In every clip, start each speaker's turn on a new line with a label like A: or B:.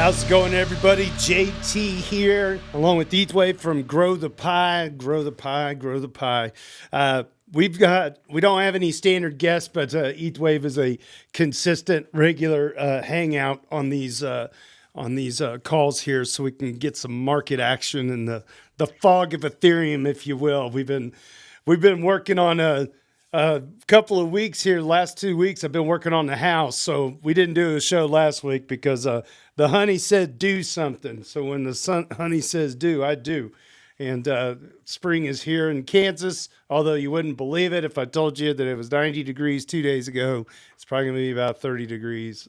A: How's it going, everybody? JT here, along with Eatwave from Grow the Pie. We don't have any standard guests, but Eatwave is a consistent, regular hangout on these calls here, so we can get some market action in the fog of Ethereum, if you will. We've been working on a couple of weeks here. Last 2 weeks, I've been working on the house, so we didn't do a show last week because the honey said do something. So when the honey says do, I do. And spring is here in Kansas, although you wouldn't believe it if I told you that it was 90 degrees 2 days ago. It's probably going to be about 30 degrees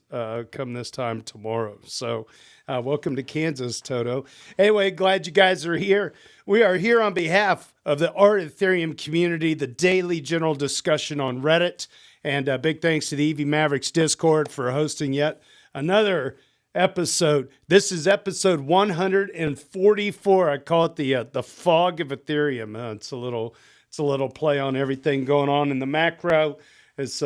A: come this time tomorrow. So welcome to Kansas, Toto. Anyway, glad you guys are here. We are here on behalf of the Art Ethereum community, the daily general discussion on Reddit. And big thanks to the EV Mavericks Discord for hosting yet another episode. This is episode 144. I call it the fog of Ethereum. It's a little play on everything going on in the macro. It's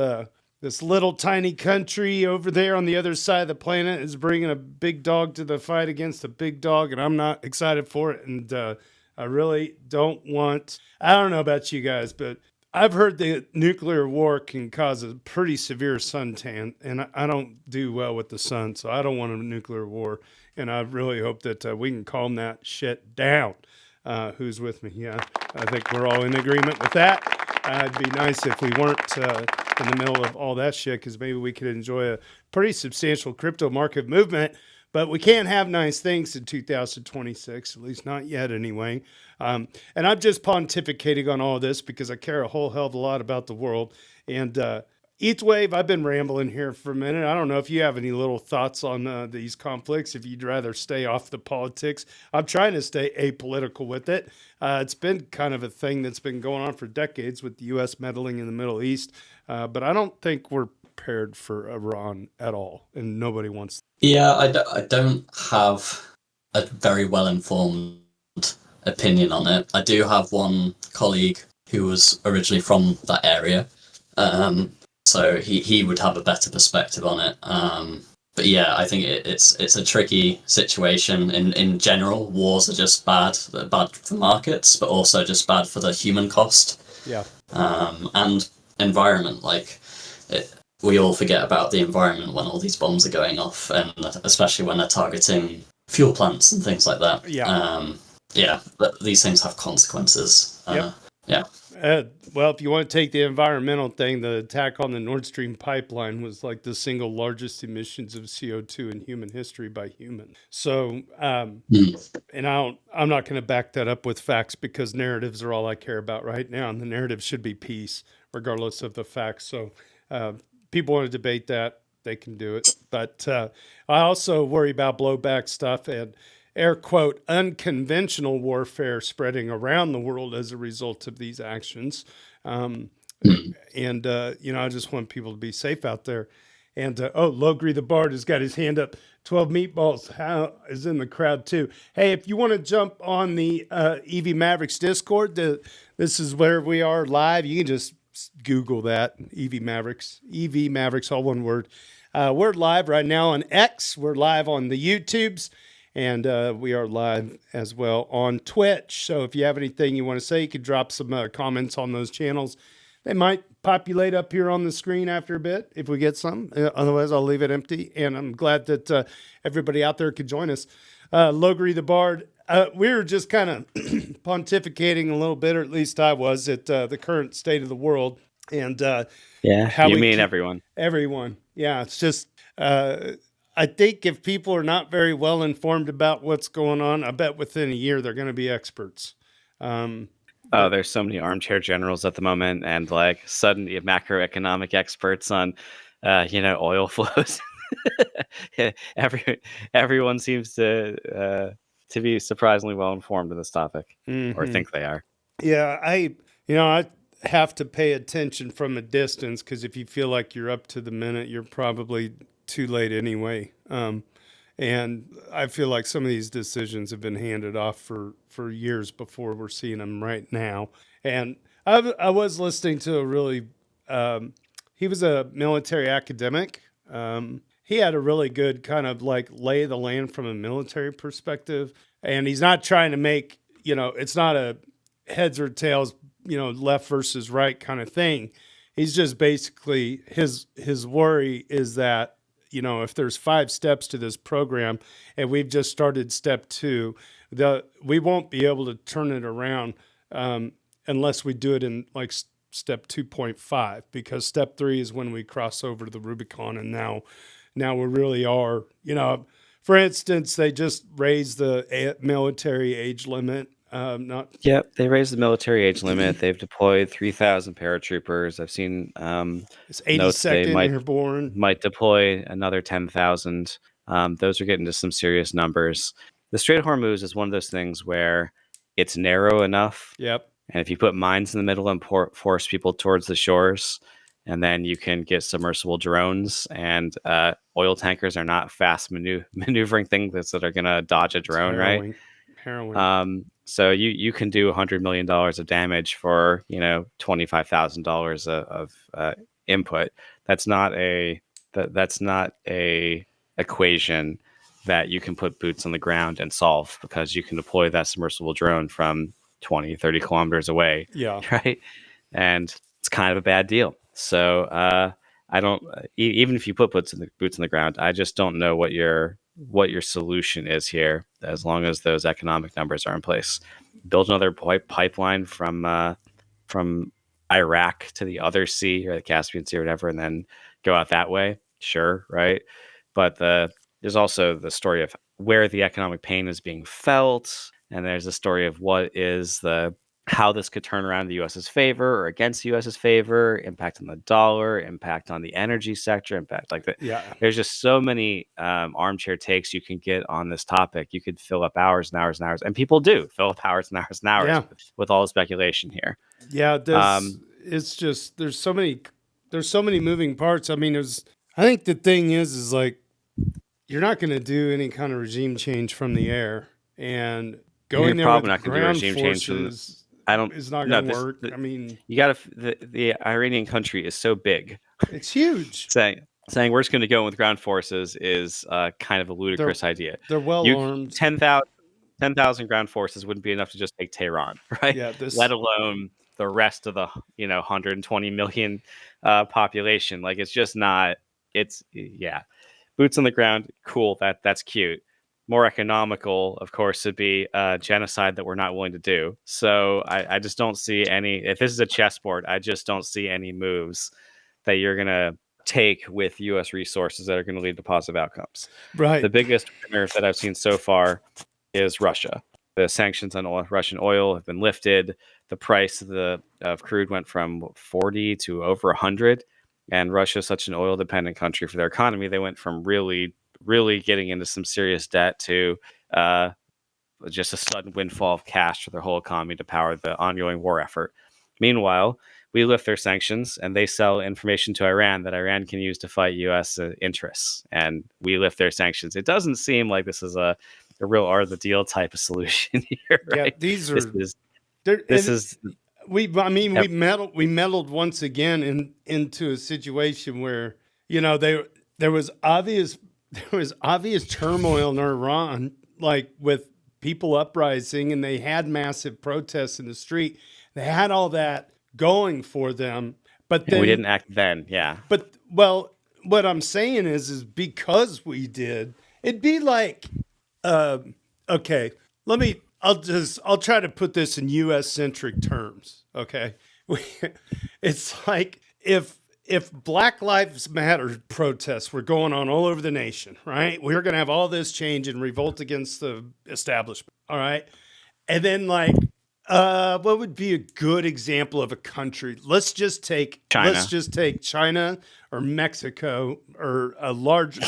A: this little tiny country over there on the other side of the planet is bringing a big dog to the fight against a big dog, and I'm not excited for it. And I really don't want. I don't know about you guys, but I've heard that nuclear war can cause a pretty severe suntan, and I don't do well with the sun, so I don't want a nuclear war, and I really hope that we can calm that shit down. Who's with me? Yeah, I think we're all in agreement with that. It'd be nice if we weren't in the middle of all that shit, because maybe we could enjoy a pretty substantial crypto market movement. But we can't have nice things in 2026, at least not yet anyway. And I'm just pontificating on all this because I care a whole hell of a lot about the world. And Eatwave, I've been rambling here for a minute. I don't know if you have any little thoughts on these conflicts, if you'd rather stay off the politics. I'm trying to stay apolitical with it. It's been kind of a thing that's been going on for decades with the U.S. meddling in the Middle East. But I don't think we're prepared for Iran at all, and nobody wants.
B: Yeah, I don't have a very well-informed opinion on it. I do have one colleague who was originally from that area, so he would have a better perspective on it. But yeah, I think it's a tricky situation. In general, wars are just bad for markets, but also just bad for the human cost.
A: Yeah.
B: And environment, we all forget about the environment when all these bombs are going off, and especially when they're targeting fuel plants and things like that.
A: Yeah.
B: These things have consequences.
A: Well, if you want to take the environmental thing, the attack on the Nord Stream pipeline was like the single largest emissions of CO2 in human history by humans. So, and I'm not going to back that up with facts, because narratives are all I care about right now, and the narrative should be peace, regardless of the facts. So, people want to debate that, they can do it. But I also worry about blowback stuff and air quote unconventional warfare spreading around the world as a result of these actions. And I just want people to be safe out there. And LogrisTheBard has got his hand up. 12 Meatballs is in the crowd too. Hey, if you want to jump on the EV Mavericks Discord, this is where we are live. You can just Google that, EV Mavericks, all one word. We're live right now on X. We're live on the YouTubes, and we are live as well on Twitch. So if you have anything you want to say, you can drop some comments on those channels. They might populate up here on the screen after a bit if we get some. Otherwise, I'll leave it empty. And I'm glad that everybody out there could join us. LogrisTheBard. We were just kind of pontificating a little bit, or at least I was, at the current state of the world. And
C: everyone.
A: Everyone. Yeah, it's just, I think if people are not very well informed about what's going on, I bet within a year they're going to be experts.
C: There's so many armchair generals at the moment, and suddenly macroeconomic experts on, oil flows. Everyone seems to be surprisingly well informed in this topic, or think they are.
A: Yeah, I have to pay attention from a distance, because if you feel like you're up to the minute, you're probably too late anyway. And I feel like some of these decisions have been handed off for years before we're seeing them right now. And I was listening to a really, he was a military academic. he had a really good kind of like lay of the land from a military perspective. And he's not trying to make, it's not a heads or tails, left versus right kind of thing. He's just basically his worry is that, if there's 5 steps to this program and we've just started step 2, we won't be able to turn it around unless we do it in like step 2.5, because step 3 is when we cross over to the Rubicon. And now we really are, for instance, they just raised the military age limit.
C: Yep, they raised the military age limit. They've deployed 3,000 paratroopers. I've seen
A: It's
C: notes they
A: 82nd Airborne.
C: might deploy another 10,000. Those are getting to some serious numbers. The Strait of Hormuz is one of those things where it's narrow enough.
A: Yep.
C: And if you put mines in the middle and force people towards the shores, and then you can get submersible drones, and oil tankers are not fast maneuvering things that are going to dodge a drone, right?
A: Harrowing.
C: So you can do $100 million of damage for $25,000 of input. That's not a equation that you can put boots on the ground and solve, because you can deploy that submersible drone from 20, 30 kilometers away.
A: Yeah.
C: Right. And it's kind of a bad deal. So I don't, even if you put boots on the ground, I just don't know what your solution is here, as long as those economic numbers are in place. Build another pipeline from Iraq to the other sea, or the Caspian Sea or whatever, and then go out that way. Sure. Right. But there's also the story of where the economic pain is being felt. And there's a story of how this could turn around in the U.S.'s favor or against the U.S.'s favor, impact on the dollar, impact on the energy sector, impact like that.
A: Yeah.
C: There's just so many armchair takes you can get on this topic. You could fill up hours and hours and hours, and people do fill up hours and hours and hours with all the speculation here.
A: Yeah. It's just, there's so many moving parts. I mean, I think the thing is like, you're not going to do any kind of regime change from the air, and going there with not ground forces is not going to work. I mean,
C: you got to. The Iranian country is so big;
A: it's huge.
C: Saying we're just going to go in with ground forces is kind of a ludicrous idea.
A: They're well armed.
C: 10,000 ground forces wouldn't be enough to just take Tehran, right?
A: Yeah.
C: Let alone the rest of the 120 million population. Like, it's just not. It's boots on the ground. Cool. That's cute. More economical, of course, would be genocide that we're not willing to do. So I just don't see any. If this is a chessboard, I just don't see any moves that you're going to take with U.S. resources that are going to lead to positive outcomes.
A: Right.
C: The biggest winner that I've seen so far is Russia. The sanctions on Russian oil have been lifted. The price of crude went from 40 to over 100. And Russia is such an oil-dependent country for their economy. They went from really getting into some serious debt to just a sudden windfall of cash for their whole economy to power the ongoing war effort. Meanwhile, we lift their sanctions, and they sell information to Iran that Iran can use to fight U.S. interests. And we lift their sanctions. It doesn't seem like this is a real art of the deal type of solution here. Right?
A: Yeah, we meddled once again into a situation where there was obvious turmoil in Iran, like with people uprising, and they had massive protests in the street. They had all that going for them, but then
C: we didn't act then. Yeah.
A: But what I'm saying is because we did, it'd be like, okay, I'll try to put this in U.S. centric terms. Okay. It's like if Black Lives Matter protests were going on all over the nation, right? We're going to have all this change and revolt against the establishment. All right. And then what would be a good example of a country? Let's just take China or Mexico, or a large,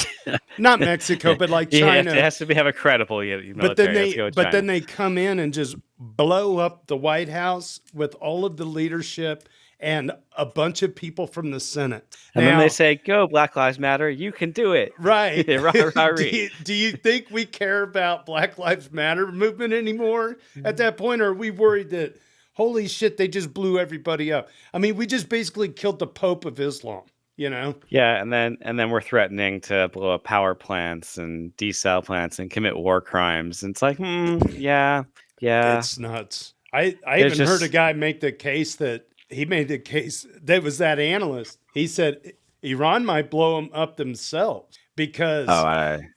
A: not Mexico, but like China.
C: It has to have a credible military.
A: But then they come in and just blow up the White House with all of the leadership and a bunch of people from the Senate.
C: And then they say, "Go, Black Lives Matter! You can do it!"
A: Right? Do you think we care about Black Lives Matter movement anymore at that point, or are we worried that, holy shit, they just blew everybody up? I mean, we just basically killed the Pope of Islam.
C: Yeah, and then we're threatening to blow up power plants and desal plants and commit war crimes. And it's like, yeah.
A: It's nuts. I
C: There's
A: even heard a
C: just
A: guy make the case that that was that analyst. He said Iran might blow them up themselves because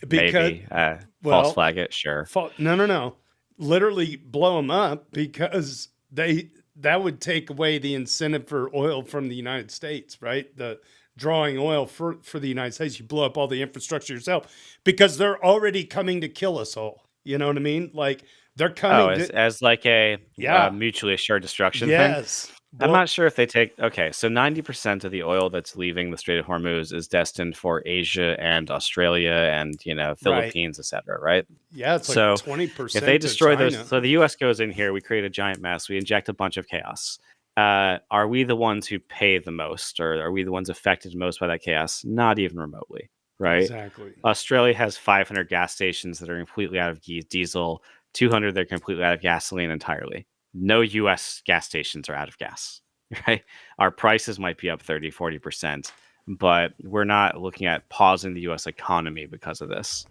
A: because
C: maybe false
A: well,
C: flag it, sure.
A: no, literally blow them up because that would take away the incentive for oil from the United States, right? The drawing oil for the United States, you blow up all the infrastructure yourself because they're already coming to kill us all. You know what I mean? Like they're coming
C: As like a
A: yeah.
C: mutually assured destruction thing.
A: Yes.
C: I'm not sure if they take so 90% of the oil that's leaving the Strait of Hormuz is destined for Asia and Australia and Philippines, etc. Right?
A: Yeah, it's
C: So
A: like 20%.
C: if they destroy
A: China.
C: those, so the U.S. goes in here, we create a giant mess, we inject a bunch of chaos. Are we the ones who pay the most, or are we the ones affected most by that chaos? Not even remotely, right?
A: Exactly.
C: Australia has 500 gas stations that are completely out of diesel, 200 that are completely out of gasoline entirely. No U.S. gas stations are out of gas, right? Our prices might be up 30, 40%, but we're not looking at pausing the U.S. economy because of this.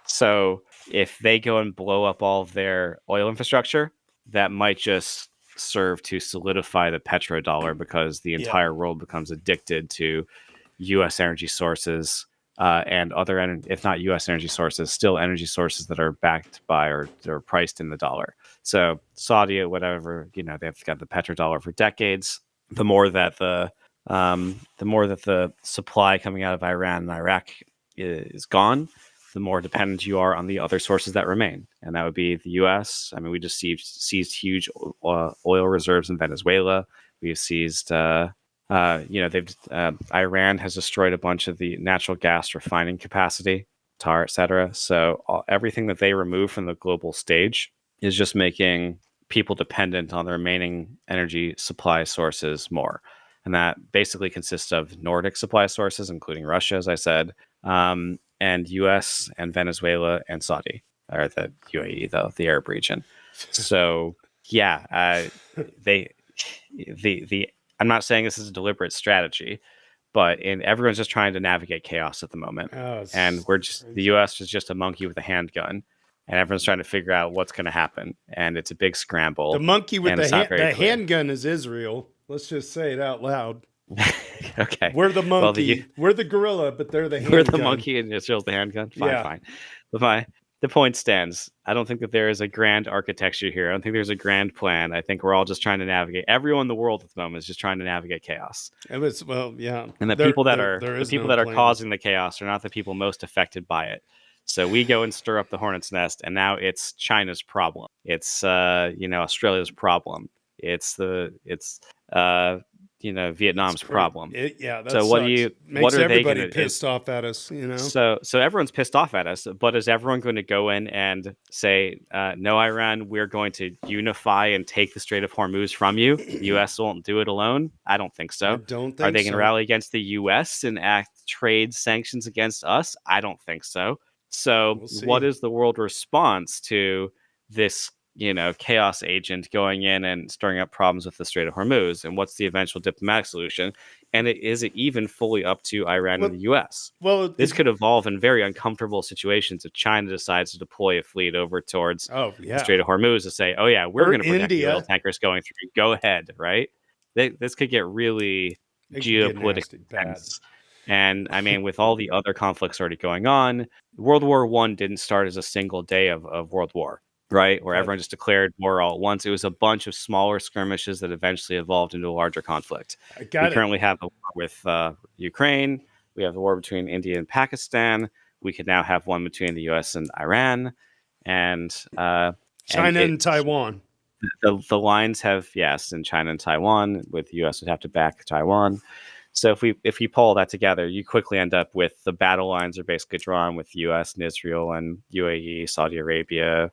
C: So if they go and blow up all of their oil infrastructure, that might just serve to solidify the petrodollar because the entire world becomes addicted to U.S. energy sources and other, if not U.S. energy sources, still energy sources that are backed by or they're priced in the dollar. So Saudi, whatever, they've got the petrodollar for decades. The more that the supply coming out of Iran and Iraq is gone, the more dependent you are on the other sources that remain. And that would be the U.S. I mean, we just seized huge oil reserves in Venezuela. We've seized, Iran has destroyed a bunch of the natural gas refining capacity, tar, etc. So everything that they remove from the global stage is just making people dependent on the remaining energy supply sources more. And that basically consists of Nordic supply sources, including Russia, as I said, and U.S. and Venezuela and Saudi, or the UAE, though, the Arab region. So I'm not saying this is a deliberate strategy, but everyone's just trying to navigate chaos at the moment. And the U.S. is just a monkey with a handgun, and everyone's trying to figure out what's going to happen. And it's a big scramble.
A: The monkey with the handgun is Israel. Let's just say it out loud.
C: Okay.
A: We're the monkey. We're the gorilla, but they're the handgun.
C: We're the monkey and Israel's the handgun? Fine. But the point stands. I don't think that there is a grand architecture here. I don't think there's a grand plan. I think we're all just trying to navigate. Everyone in the world at the moment is just trying to navigate chaos.
A: And
C: the people that are causing the chaos are not the people most affected by it. So we go and stir up the hornet's nest, and now it's China's problem. It's Australia's problem. It's Vietnam's problem.
A: So what are they going to pissed off at us?
C: So everyone's pissed off at us, but is everyone going to go in and say, no, Iran, we're going to unify and take the Strait of Hormuz from you? The U.S. won't do it alone? I don't think so. Are they going to rally against the U.S. and act trade sanctions against us? I don't think so. So what is the world response to this chaos agent going in and stirring up problems with the Strait of Hormuz, and what's the eventual diplomatic solution? And is it even fully up to Iran and the U.S.?
A: Well,
C: this could evolve in very uncomfortable situations if China decides to deploy a fleet over towards the Strait of Hormuz to say, oh yeah, we're going to protect the oil tankers going through. Go ahead, right? This could get really geopolitically tense. And I mean, with all the other conflicts already going on, World War I didn't start as a single day of World War. Right, where everyone just declared war all at once. It was a bunch of smaller skirmishes that eventually evolved into a larger conflict. We currently have a war with Ukraine. We have the war between India and Pakistan. We could now have one between the U.S. and Iran, and
A: China and Taiwan.
C: The lines have in China and Taiwan. With the U.S. would have to back Taiwan. So if we pull that together, you quickly end up with the battle lines are basically drawn with the U.S. and Israel and UAE, Saudi Arabia.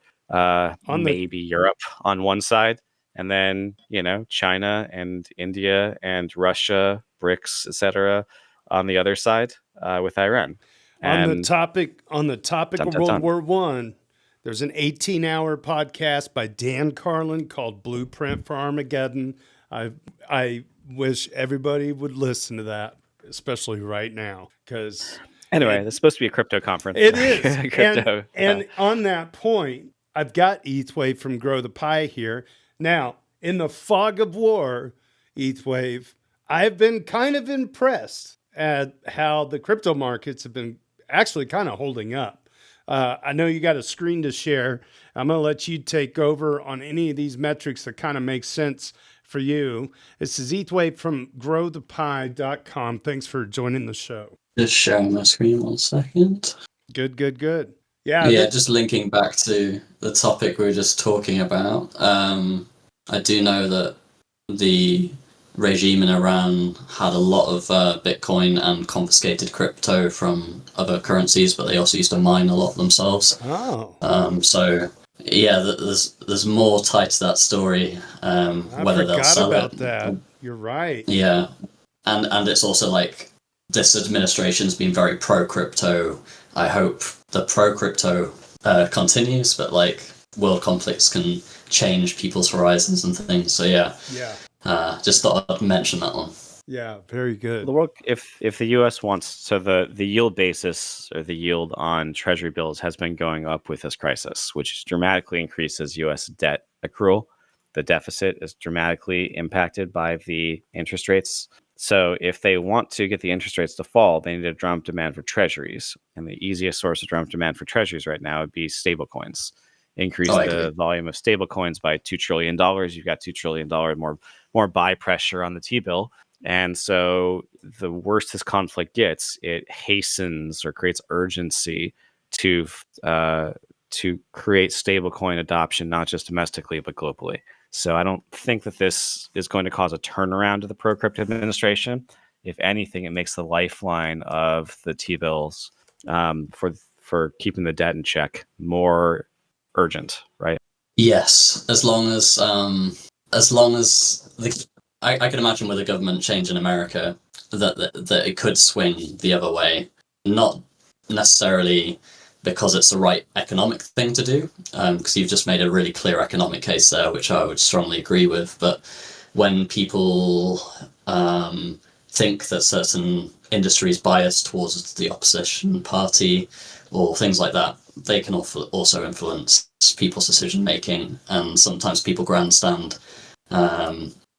C: Maybe Europe on one side, and then China and India and Russia, BRICS, etc. on the other side with Iran.
A: On the topic of World War I, there's an 18-hour podcast by Dan Carlin called Blueprint for Armageddon. I wish everybody would listen to that, especially right now, because
C: Anyway, this is supposed to be a crypto conference.
A: it is.
C: Crypto.
A: And on that point, I've got ETHWave from Grow the Pie here. Now, in the fog of war, ETHWave, I've been kind of impressed at how the crypto markets have been actually kind of holding up. I know you got a screen to share. I'm going to let you take over on any of these metrics that kind of make sense for you. This is ETHWave from growthepie.com. Thanks for joining the show.
B: Just sharing my screen 1 second.
A: Good. Yeah.
B: Yeah, just linking back to the topic we were just talking about. I do know that the regime in Iran had a lot of Bitcoin and confiscated crypto from other currencies, but they also used to mine a lot themselves.
A: Oh.
B: So yeah, there's more tied to that story. Whether they'll sell
A: about
B: it.
A: that. You're right.
B: Yeah, and it's also like this administration's been very pro crypto. I hope the pro crypto continues, but like world conflicts can change people's horizons and things. So yeah. Just thought I'd mention that one.
A: Yeah, very good.
C: The world, if the U.S. wants, so the yield basis or the yield on Treasury bills has been going up with this crisis, which dramatically increases U.S. debt accrual. The deficit is dramatically impacted by the interest rates. So if they want to get the interest rates to fall, they need to drum up demand for treasuries. And the easiest source of drum up demand for treasuries right now would be stable coins. Increase the volume of stable coins by $2 trillion. You've got $2 trillion more buy pressure on the T-bill. And so the worse this conflict gets, it hastens or creates urgency to create stablecoin adoption, not just domestically, but globally. So I don't think that this is going to cause a turnaround to the pro-crypto administration. If anything, it makes the lifeline of the T-bills for keeping the debt in check more urgent, right?
B: Yes, as long as I can imagine with a government change in America that it could swing the other way, not necessarily because it's the right economic thing to do, because you've just made a really clear economic case there, which I would strongly agree with. But when people think that certain industries bias towards the opposition party or things like that, they can also influence people's decision making, and sometimes people grandstand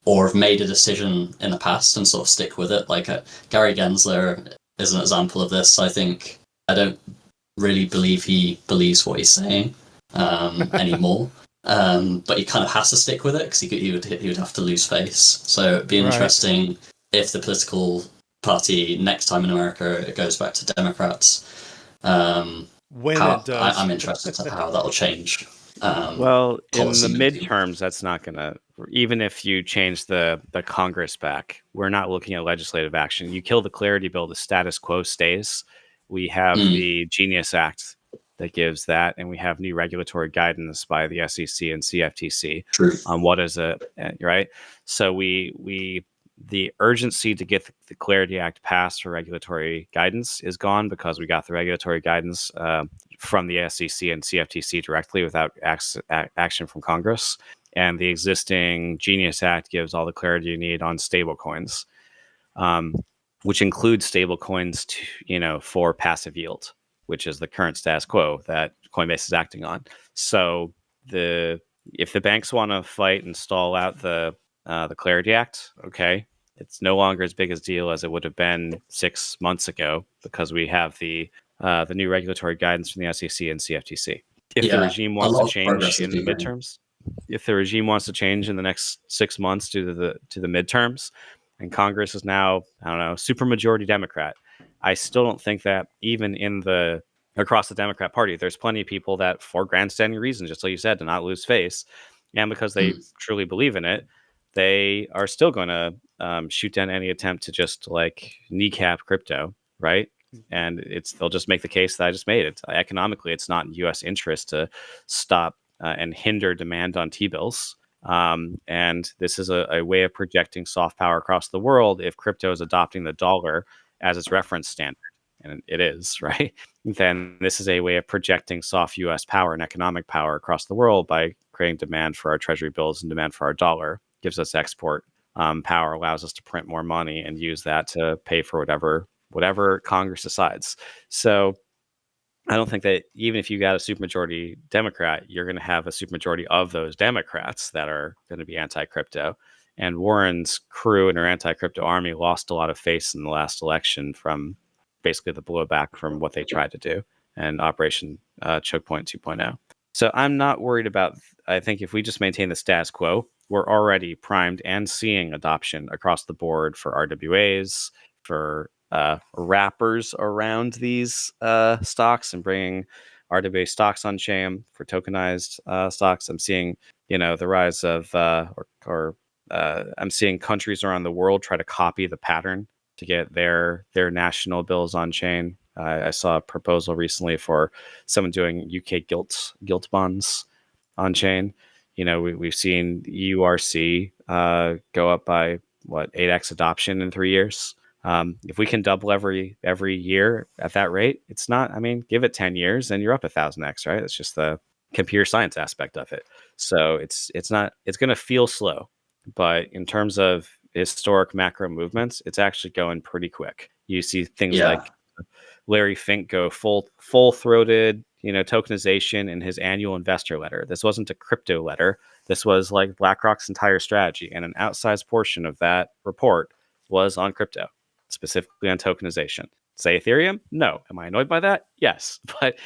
B: or have made a decision in the past and sort of stick with it. Like Gary Gensler is an example of this. I don't really believe he believes what he's saying anymore, but he kind of has to stick with it because he would have to lose face. So it'd be interesting if the political party next time in America it goes back to Democrats.
A: When it does,
B: I'm interested in how that'll change.
C: Well, in the midterms, that's not going to, even if you change the Congress back, we're not looking at legislative action. You kill the Clarity Bill, the status quo stays. We have the Genius Act that gives that, and we have new regulatory guidance by the SEC and CFTC on what is right. So the urgency to get the Clarity Act passed for regulatory guidance is gone because we got the regulatory guidance from the SEC and CFTC directly without action from Congress. And the existing Genius Act gives all the clarity you need on stablecoins, which includes stablecoins for passive yield, which is the current status quo that Coinbase is acting on. So if the banks want to fight and stall out the Clarity Act, okay, it's no longer as big a deal as it would have been 6 months ago because we have the new regulatory guidance from the SEC and CFTC. If the regime wants to change in the midterms, if the regime wants to change in the next 6 months due to the midterms, and Congress is now, I don't know, supermajority Democrat, I still don't think that even across the Democrat Party, there's plenty of people that, for grandstanding reasons, just like you said, to not lose face, and because they truly believe in it, they are still going to shoot down any attempt to just like kneecap crypto, right? And they'll just make the case that I just made it. Economically, it's not in U.S. interest to stop and hinder demand on T-bills. And this is a way of projecting soft power across the world if crypto is adopting the dollar as its reference standard. And it is, right? Then this is a way of projecting soft U.S. power and economic power across the world by creating demand for our treasury bills and demand for our dollar. Gives us export power allows us to print more money and use that to pay for whatever Congress decides. So I don't think that even if you got a supermajority Democrat, you're going to have a supermajority of those Democrats that are going to be anti-crypto. And Warren's crew and her anti-crypto army lost a lot of face in the last election from basically the blowback from what they tried to do and Operation Choke Point 2.0. So I'm not worried about. I think if we just maintain the status quo, we're already primed and seeing adoption across the board for RWAs, for wrappers around these stocks and bringing RWA stocks on chain for tokenized stocks. I'm seeing, the rise of I'm seeing countries around the world try to copy the pattern to get their national bills on chain. I saw a proposal recently for someone doing UK gilt bonds on chain. We've seen URC go up by 8x adoption in 3 years. If we can double every year at that rate, it's not. I mean, give it 10 years and you're up 1,000x, right? It's just the computer science aspect of it. So it's not. It's going to feel slow, but in terms of historic macro movements, it's actually going pretty quick. You see things like Larry Fink go full-throated, tokenization in his annual investor letter. This wasn't a crypto letter. This was like BlackRock's entire strategy, and an outsized portion of that report was on crypto, specifically on tokenization. Say Ethereum? No. Am I annoyed by that? Yes, but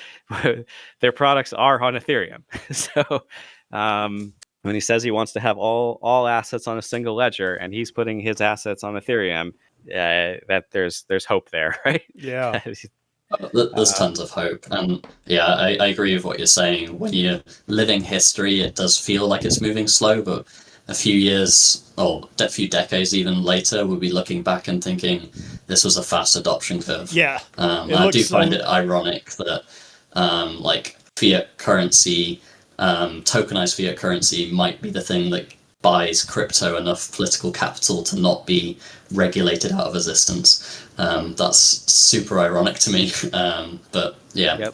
C: their products are on Ethereum. So when he says he wants to have all assets on a single ledger, and he's putting his assets on Ethereum, that there's hope there, right?
A: Yeah.
B: There's tons of hope. And I agree with what you're saying. When you're living history, it does feel like it's moving slow, but a few years or a few decades even later, we'll be looking back and thinking this was a fast adoption curve.
A: Yeah.
B: I do find it ironic that fiat currency, tokenized fiat currency might be the thing that buys crypto enough political capital to not be regulated out of existence. That's super ironic to me. But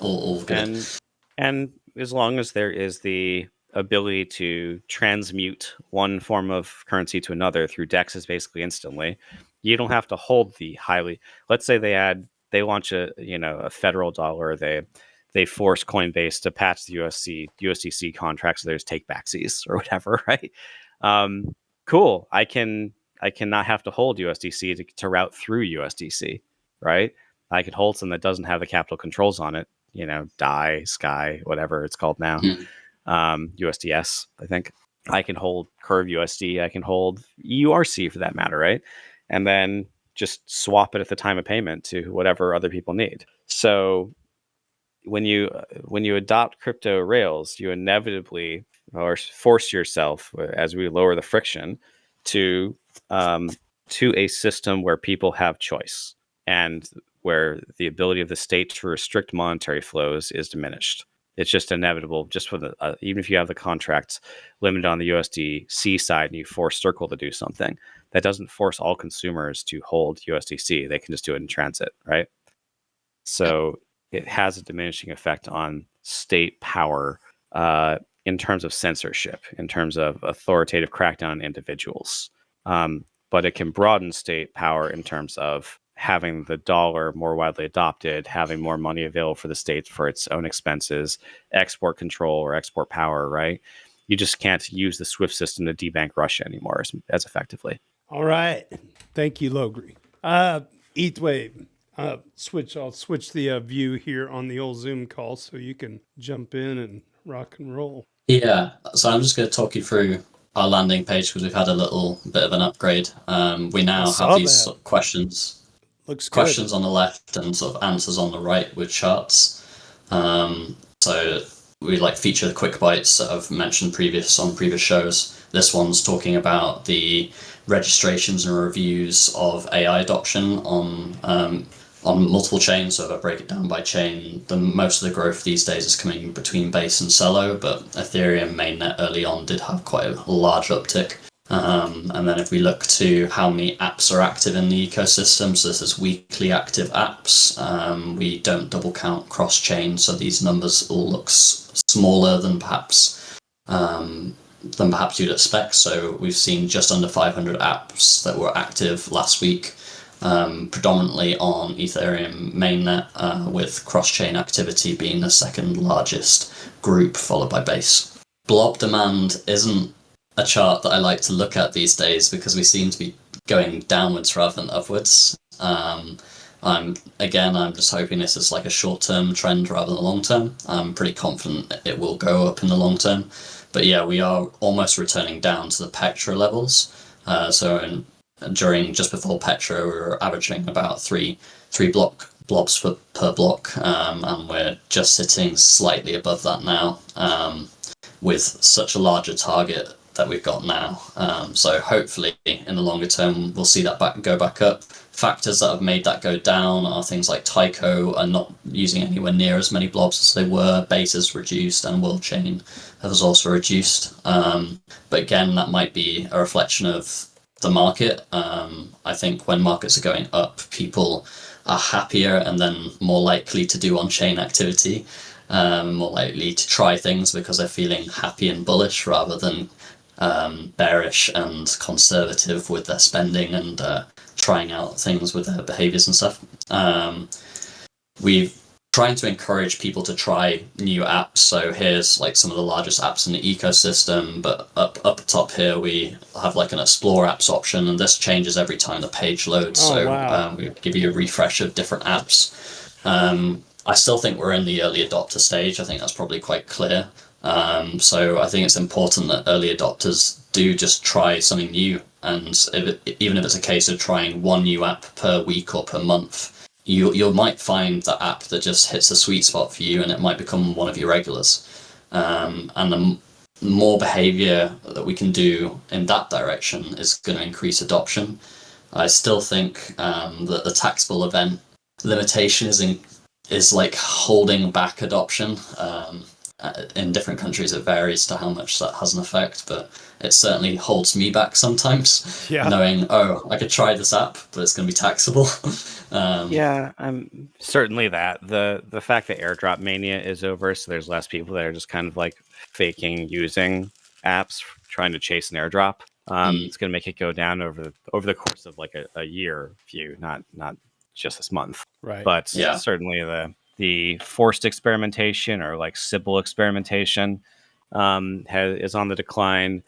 B: all good.
C: And as long as there is the ability to transmute one form of currency to another through DEXs basically instantly, you don't have to hold the highly. Let's say they launch a federal dollar. They force Coinbase to patch the USDC contract so there's take backsies or whatever, right? Cool. I cannot have to hold USDC to route through USDC, right? I could hold something that doesn't have the capital controls on it, DAI, Sky, whatever it's called now, USDS, I think. I can hold Curve USD. I can hold EURC for that matter, right? And then just swap it at the time of payment to whatever other people need. So when you adopt crypto rails, you inevitably or force yourself, as we lower the friction, to a system where people have choice and where the ability of the state to restrict monetary flows is diminished. It's just inevitable. Just for even if you have the contracts limited on the USDC side and you force Circle to do something, that doesn't force all consumers to hold USDC. They can just do it in transit, right? So it has a diminishing effect on state power in terms of censorship, in terms of authoritative crackdown on individuals. But it can broaden state power in terms of having the dollar more widely adopted, having more money available for the states for its own expenses, export control or export power, right? You just can't use the SWIFT system to debank Russia anymore as effectively.
A: All right. Thank you, Logri. ETHWave. I'll switch the view here on the old Zoom call so you can jump in and rock and roll.
B: Yeah, so I'm just going to talk you through our landing page because we've had a little bit of an upgrade. We now have these sort of questions on the left and sort of answers on the right with charts. So we feature the quick bites that I've mentioned on previous shows. This one's talking about the registrations and reviews of AI adoption on multiple chains. So if I break it down by chain, most of the growth these days is coming between Base and Celo, but Ethereum mainnet early on did have quite a large uptick. And then if we look to how many apps are active in the ecosystem, so this is weekly active apps, we don't double count cross chain, so these numbers all look smaller than perhaps than perhaps you'd expect. So we've seen just under 500 apps that were active last week, predominantly on Ethereum mainnet, with cross-chain activity being the second largest group, followed by Base. Blob demand isn't a chart that I like to look at these days because we seem to be going downwards rather than upwards. I'm just hoping this is like a short-term trend rather than a long-term. I'm pretty confident it will go up in the long term. But yeah, we are almost returning down to the Petra levels. During just before Petra, we were averaging about three blobs per block, and we're just sitting slightly above that now, with such a larger target that we've got now. So hopefully in the longer term, we'll see that go back up. Factors that have made that go down are things like Tyco are not using anywhere near as many blobs as they were, Beta's reduced, and World Chain has also reduced. But again, that might be a reflection of the market. I think when markets are going up, people are happier and then more likely to do on-chain activity, more likely to try things because they're feeling happy and bullish rather than bearish and conservative with their spending and trying out things with their behaviors and stuff. We're trying to encourage people to try new apps. So here's like some of the largest apps in the ecosystem, but up top here we have like an explore apps option, and this changes every time the page loads. We give you a refresh of different apps. I still think we're in the early adopter stage. I think that's probably quite clear. So I think it's important that early adopters do just try something new. And even if it's a case of trying one new app per week or per month, you might find that app that just hits the sweet spot for you, and it might become one of your regulars. And the more behavior that we can do in that direction is going to increase adoption. I still think that the taxable event limitation is like holding back adoption. In different countries, it varies to how much that has an effect, but it certainly holds me back sometimes.
A: Yeah.
B: Knowing, I could try this app, but it's going to be taxable.
C: Certainly that. The fact that airdrop mania is over, so there's less people that are just kind of like faking using apps, trying to chase an airdrop. It's going to make it go down over the course of like a year view, not just this month.
A: Right.
C: But certainly the forced experimentation or like Sybil experimentation is on the decline.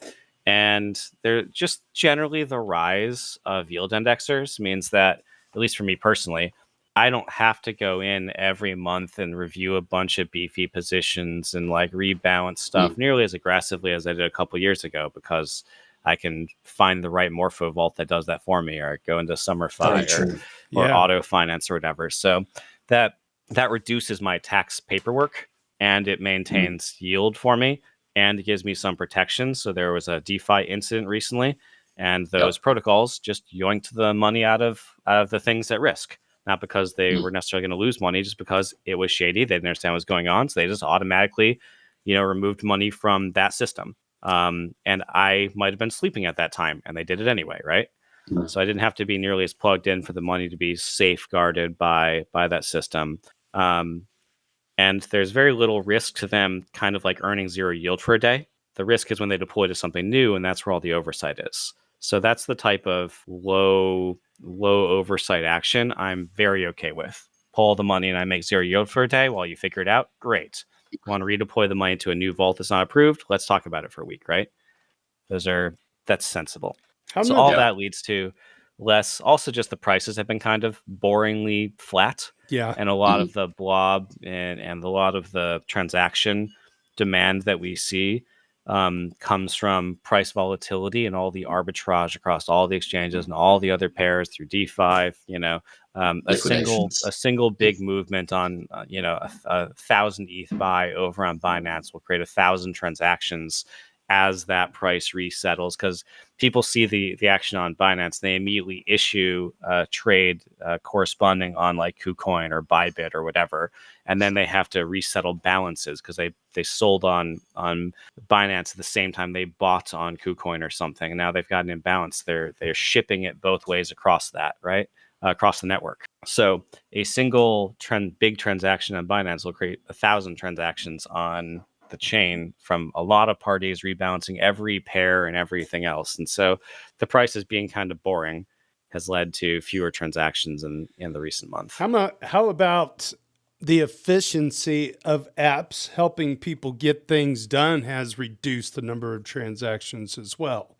C: And they're just generally the rise of yield indexers means that, at least for me personally, I don't have to go in every month and review a bunch of beefy positions and like rebalance stuff nearly as aggressively as I did a couple years ago, because I can find the right morpho vault that does that for me, or go into SummerFi or auto finance or whatever. So that reduces my tax paperwork, and it maintains yield for me, and it gives me some protection. So there was a DeFi incident recently, and those protocols just yoinked the money out of the things at risk. Not because they were necessarily going to lose money, just because it was shady. They didn't understand what was going on. So they just automatically, removed money from that system. And I might have been sleeping at that time, and they did it anyway, right? So I didn't have to be nearly as plugged in for the money to be safeguarded by that system. And there's very little risk to them kind of like earning zero yield for a day. The risk is when they deploy to something new, and that's where all the oversight is. So that's the type of low oversight action I'm very okay with. Pull the money and I make zero yield for a day while you figure it out. Great. Want to redeploy the money to a new vault that's not approved? Let's talk about it for a week, right? That's sensible. That leads to less. Also, just the prices have been kind of boringly flat.
A: Yeah.
C: And a lot of the blob and a lot of the transaction demand that we see comes from price volatility and all the arbitrage across all the exchanges and all the other pairs through DeFi. A single big movement on 1,000 ETH buy over on Binance will create 1,000 transactions as that price resettles, because people see the action on Binance, they immediately issue a trade corresponding on like KuCoin or Bybit or whatever, and then they have to resettle balances because they sold on Binance at the same time they bought on KuCoin or something, and now they've got an imbalance. They're shipping it both ways across that, right? Across the network. So a single big transaction on Binance will create 1,000 transactions on the chain from a lot of parties rebalancing every pair and everything else. And so the prices being kind of boring has led to fewer transactions in the recent month.
A: How about the efficiency of apps helping people get things done has reduced the number of transactions as well?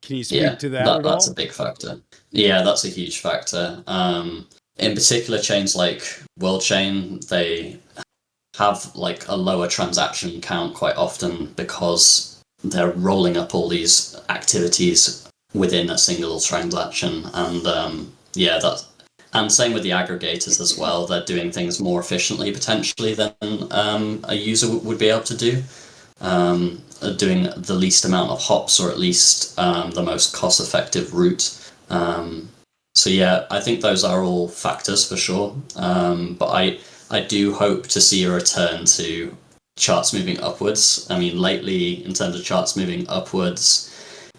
A: Can you speak to that at all?
B: That's a big factor. Yeah, that's a huge factor. In particular, chains like World Chain, they have like a lower transaction count quite often because they're rolling up all these activities within a single transaction. And and same with the aggregators as well. They're doing things more efficiently potentially than a user would be able to do. Doing the least amount of hops, or at least the most cost-effective route. So yeah, I think those are all factors for sure. But I do hope to see a return to charts moving upwards. I mean, lately, in terms of charts moving upwards,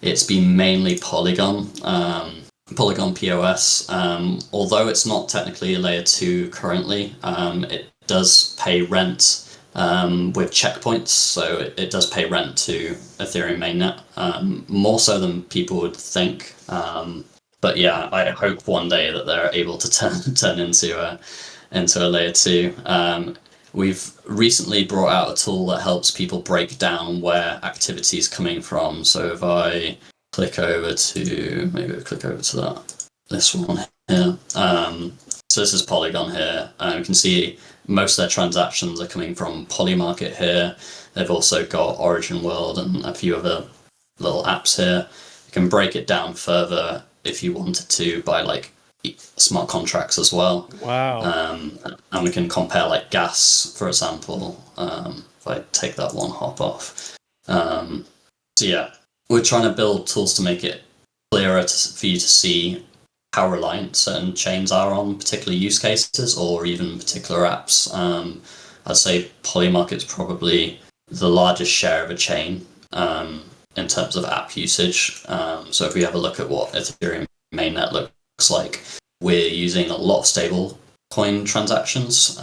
B: it's been mainly Polygon, Polygon POS. Although it's not technically a layer 2 currently, it does pay rent with checkpoints, so it does pay rent to Ethereum mainnet, more so than people would think. But yeah, I hope one day that they're able to turn into a layer 2. We've recently brought out a tool that helps people break down where activity is coming from. So if I click over to this one here. So this is Polygon here. You can see most of their transactions are coming from Polymarket here. They've also got Origin World and a few other little apps here. You can break it down further if you wanted to by like smart contracts as well.
A: Wow.
B: And we can compare like gas, for example, if I take that one hop off. So yeah, we're trying to build tools to make it clearer for you to see how reliant certain chains are on particular use cases or even particular apps. I'd say Polymarket's probably the largest share of a chain in terms of app usage. So if we have a look at what Ethereum mainnet looks like, we're using a lot of stable coin transactions.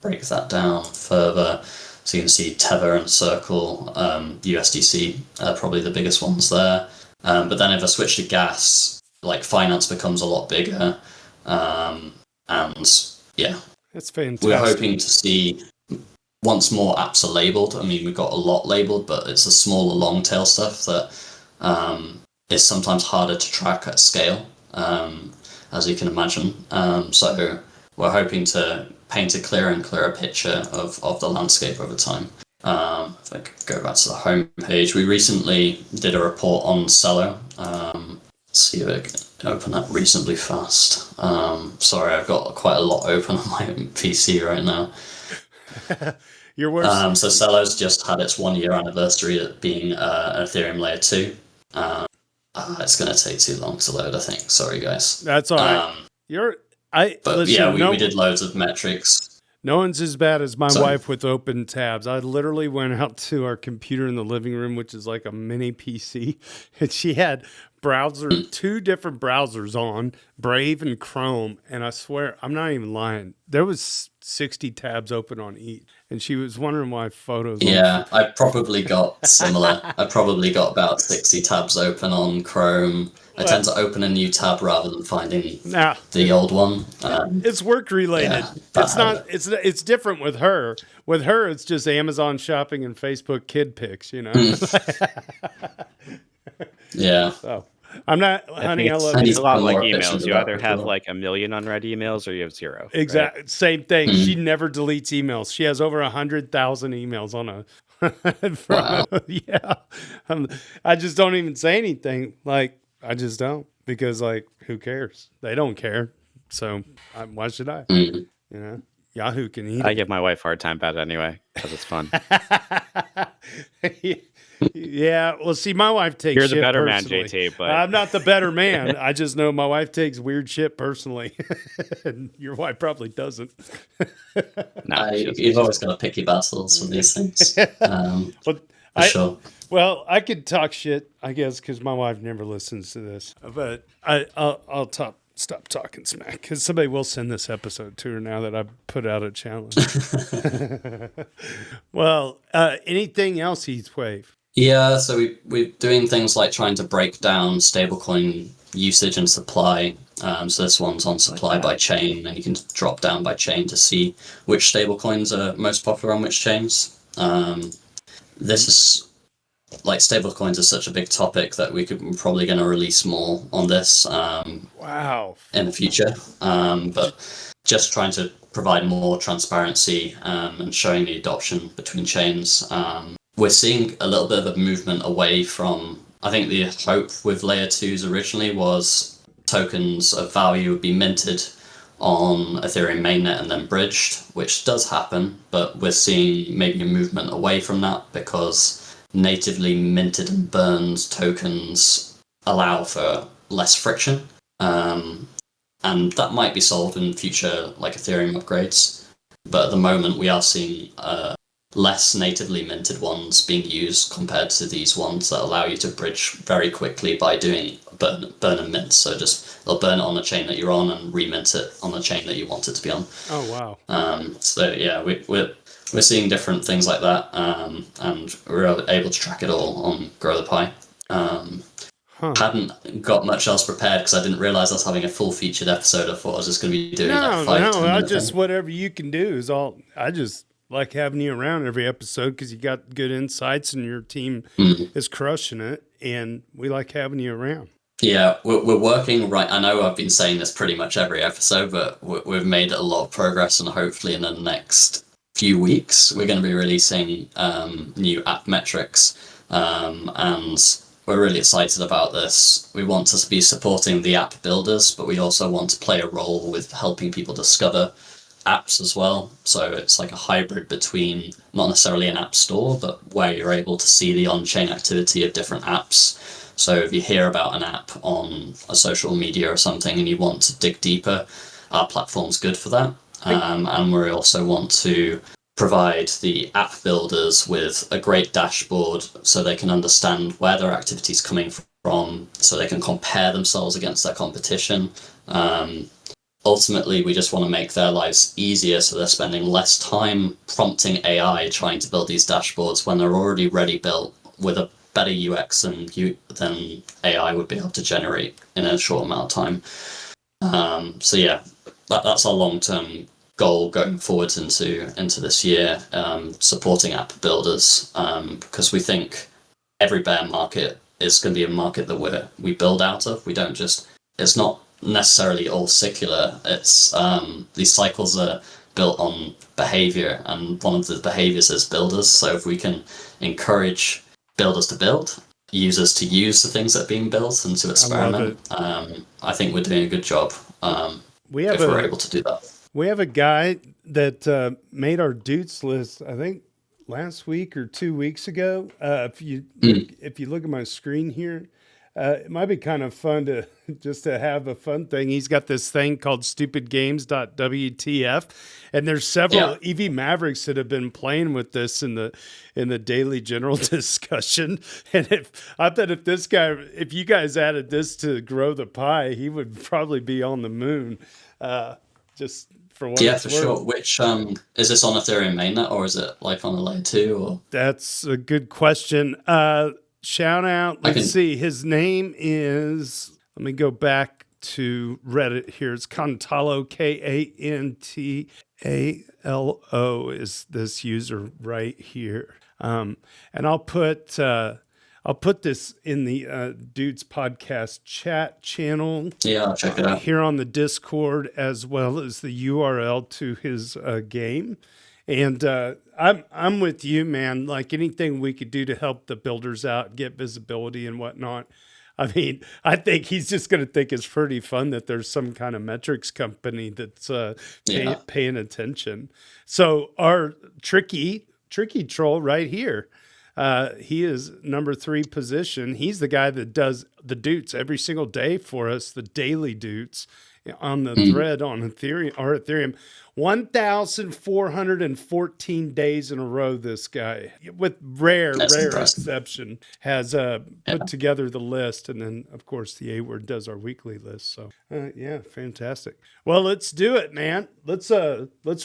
B: Break that down further. So you can see Tether and Circle, USDC are probably the biggest ones there. But then if I switch to gas, like finance becomes a lot bigger. And yeah,
A: that's fantastic.
B: We're hoping to see once more apps are labeled. I mean, we've got a lot labeled, but it's the smaller long tail stuff that is sometimes harder to track at scale, as you can imagine. So we're hoping to paint a clearer and clearer picture of the landscape over time. If I could go back to the home page, we recently did a report on Cello. Let's see if I can open that reasonably fast. Sorry, I've got quite a lot open on my PC right now.
A: You're worse.
B: So Cello's just had its 1 year anniversary at being an Ethereum layer 2. It's going to take too long to load, I think. Sorry, guys.
A: That's all right.
B: We did loads of metrics.
A: No one's as bad as my wife with open tabs. I literally went out to our computer in the living room, which is like a mini PC, and she had two different browsers on, Brave and Chrome, and I swear, I'm not even lying, there was 60 tabs open on each, and she was wondering why photos...
B: Yeah, I probably got similar. I probably got about 60 tabs open on Chrome. I tend to open a new tab rather than finding the old one.
A: It's work related. Yeah, it's different with her. With her, it's just Amazon shopping and Facebook kid pics, you know.
B: Yeah.
A: So I'm not, honey. I love you.
C: It's a lot like emails. You either have like 1 million unread emails or you have 0.
A: Exactly.
C: Right?
A: Same thing. She never deletes emails. She has over 100,000 emails on a.
B: Wow.
A: Yeah. I just don't even say anything. Like, I just don't, because like, who cares? They don't care. So why should I? You know, Yahoo can eat it.
C: I give my wife a hard time about it anyway because it's fun.
A: Yeah. Well, see, my wife takes
C: You're
A: shit
C: the better
A: personally.
C: man, JT, but
A: I'm not the better man. I just know my wife takes weird shit personally. And your wife probably doesn't.
B: No, you've always got to pick your battles for these things. For sure.
A: Well, I could talk shit, I guess, because my wife never listens to this. But I'll stop talking smack because somebody will send this episode to her now that I've put out a challenge. Well, anything else, Heathwave?
B: Yeah, so we're doing things like trying to break down stablecoin usage and supply. So this one's on supply by chain, and you can drop down by chain to see which stablecoins are most popular on which chains. This is like stablecoins is such a big topic that we're probably going to release more on this
A: Wow.
B: in the future. But just trying to provide more transparency and showing the adoption between chains. We're seeing a little bit of a movement away from, I think the hope with layer 2s originally was tokens of value would be minted on Ethereum mainnet and then bridged, which does happen, but we're seeing maybe a movement away from that because natively minted and burned tokens allow for less friction. And that might be solved in future like Ethereum upgrades. But at the moment we are seeing less natively minted ones being used compared to these ones that allow you to bridge very quickly by doing burn and mint. So just they'll burn it on the chain that you're on and remint it on the chain that you want it to be on.
A: Oh, wow.
B: So yeah, we're seeing different things like that, and we're able to track it all on Grow the Pie. Hadn't got much else prepared because I didn't realize I was having a full featured episode. I thought I was just going to be doing
A: whatever you can do is all. I just like having you around every episode because you got good insights and your team is crushing it, and we like having you around.
B: Yeah, we're working right. I know I've been saying this pretty much every episode, but we've made a lot of progress, and hopefully in the next few weeks we're going to be releasing new app metrics, and we're really excited about this. We want to be supporting the app builders, but we also want to play a role with helping people discover apps as well. So it's like a hybrid between not necessarily an app store, but where you're able to see the on-chain activity of different apps. So if you hear about an app on a social media or something and you want to dig deeper, our platform's good for that. And we also want to provide the app builders with a great dashboard so they can understand where their activity is coming from, so they can compare themselves against their competition. Ultimately, we just want to make their lives easier so they're spending less time prompting AI trying to build these dashboards when they're already ready built with a better UX than AI would be able to generate in a short amount of time. So yeah, that's our long-term goal going forwards into this year, supporting app builders, because we think every bear market is going to be a market that we build out of. We don't just, it's not necessarily all secular. It's these cycles are built on behavior, and one of the behaviors is builders. So if we can encourage builders to build, users to use the things that are being built and to experiment, I think we're doing a good job if we're able to do that.
A: We have a guy that made our Doots list, I think last week or 2 weeks ago. If you look at my screen here, it might be kind of fun to have a fun thing. He's got this thing called stupidgames.wtf, and there's several EV Mavericks that have been playing with this in the daily general discussion. And if you guys added this to Grow the Pie, he would probably be on the moon. Just for what it's
B: for
A: worth.
B: sure. Which is this on Ethereum mainnet or is it like on a layer 2? Or
A: that's a good question. Shout out. Let's see. His name is. Let me go back to Reddit here. It's Cantalo, Kantalo is this user right here. And I'll put this in the Dudes podcast chat channel.
B: Yeah, I'll check it out.
A: Here on the Discord, as well as the URL to his game. And I'm with you, man. Like anything we could do to help the builders out, get visibility and whatnot. I mean, I think he's just going to think it's pretty fun that there's some kind of metrics company that's paying attention. So our tricky troll right here. He is number 3 position. He's the guy that does the Doots every single day for us, the daily Doots. on the thread on Ethereum. 1,414 days in a row, this guy, with rare
B: impressive.
A: exception, has put together the list. And then, of course, the A-Word does our weekly list. So, yeah, fantastic. Well, let's do it, man. Let's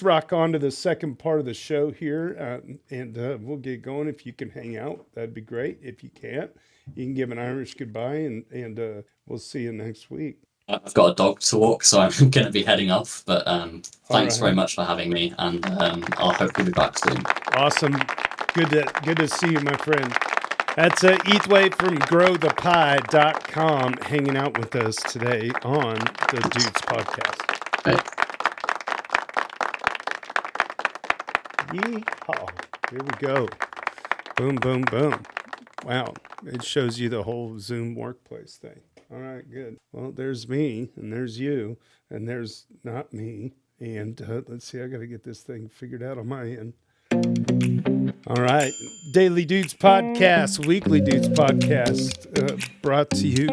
A: rock on to the second part of the show here, and we'll get going. If you can hang out, that'd be great. If you can't, you can give an Irish goodbye, and we'll see you next week.
B: I've got a dog to walk, so I'm going to be heading off. But thanks very much for having me, and I'll hopefully be back soon.
A: Awesome. Good to see you, my friend. That's Ethway from growthepie.com hanging out with us today on the Doots podcast. Yeehaw. Here we go. Boom, boom, boom. Wow. It shows you the whole Zoom workplace thing. All right, good. Well, there's me, and there's you, and there's not me. And let's see, I got to get this thing figured out on my end. All right. Daily Dudes Podcast, Weekly Dudes Podcast, brought to you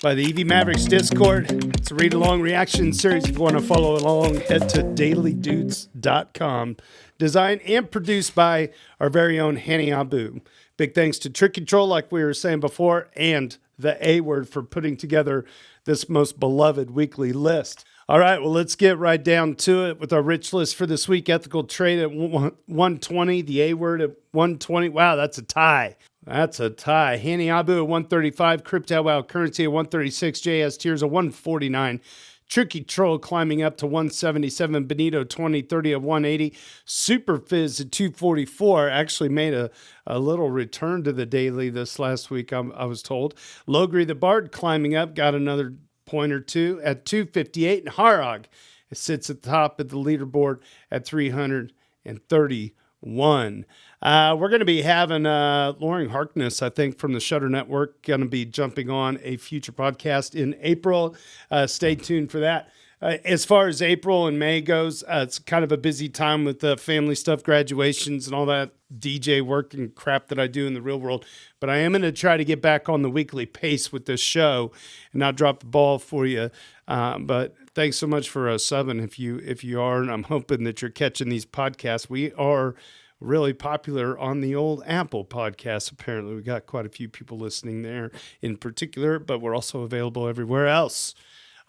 A: by the EV Mavericks Discord. It's a read-along reaction series. If you want to follow along, head to dailydoots.com. Designed and produced by our very own Hanny Abu. Big thanks to Trick Control, like we were saying before, and the A-Word for putting together this most beloved weekly list. All right, well, let's get right down to it with our rich list for this week. Ethical Trade at 120, the A-Word at 120. Wow, that's a tie. That's a tie. Hanny Abu at 135, Crypto Wow Currency at 136, JS Tears at 149. Tricky Troll climbing up to 177. Benito 2030 of 180. Super Fizz at 244. Actually made a little return to the daily this last week, I was told. LogrisTheBard climbing up, got another point or two at 258. And Harog sits at the top of the leaderboard at 331. We're going to be having Loring Harkness, I think, from the Shutter Network, going to be jumping on a future podcast in April. Stay tuned for that. As far as April and May goes, it's kind of a busy time with the family stuff, graduations, and all that DJ work and crap that I do in the real world. But I am going to try to get back on the weekly pace with this show and not drop the ball for you. But thanks so much for subbing if you are, and I'm hoping that you're catching these podcasts. We are really popular on the old Apple podcast. Apparently, we got quite a few people listening there in particular, but we're also available everywhere else.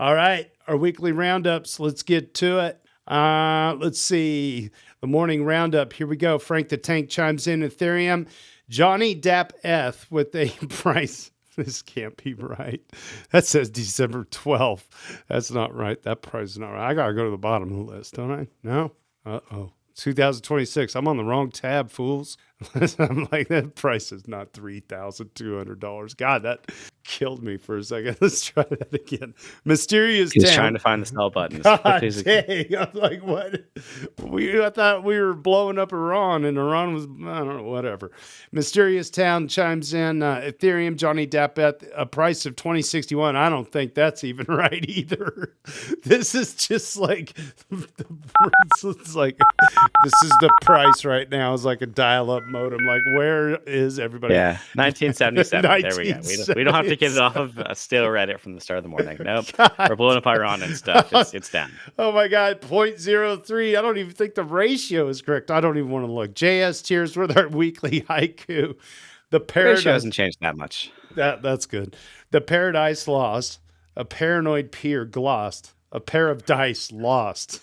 A: All right, our weekly roundups. Let's get to it. Let's see. The morning roundup. Here we go. Frank the Tank chimes in. Ethereum. Johnny dailydoots.eth with a price. This can't be right. That says December 12th. That's not right. That price is not right. I got to go to the bottom of the list, don't I? No? Uh-oh. 2026. I'm on the wrong tab, fools. I'm like, that price is not $3,200. God, that killed me for a second. Let's try that again. Mysterious
C: He's
A: Town.
C: trying to find the sell button.
A: God dang. I'm like, what? I thought we were blowing up Iran, and Iran was, I don't know, whatever. Mysterious Town chimes in. Ethereum, Johnny dailydoots.eth, a price of $20.61. I don't think that's even right either. This is just like, it's like, this is the price right now. It's like a dial-up modem. Like, where is everybody?
C: Yeah, 1977. There we go. We don't have to get it off of stale Reddit from the start of the morning. Nope. God. We're blowing up Iran and stuff. It's down.
A: Oh my God, 0.03. I don't even think the ratio is correct. I don't even want to look. JS Tears with our weekly haiku. The
C: ratio hasn't changed that much.
A: That's good. The Paradise Lost. A paranoid peer glossed. A pair of dice lost.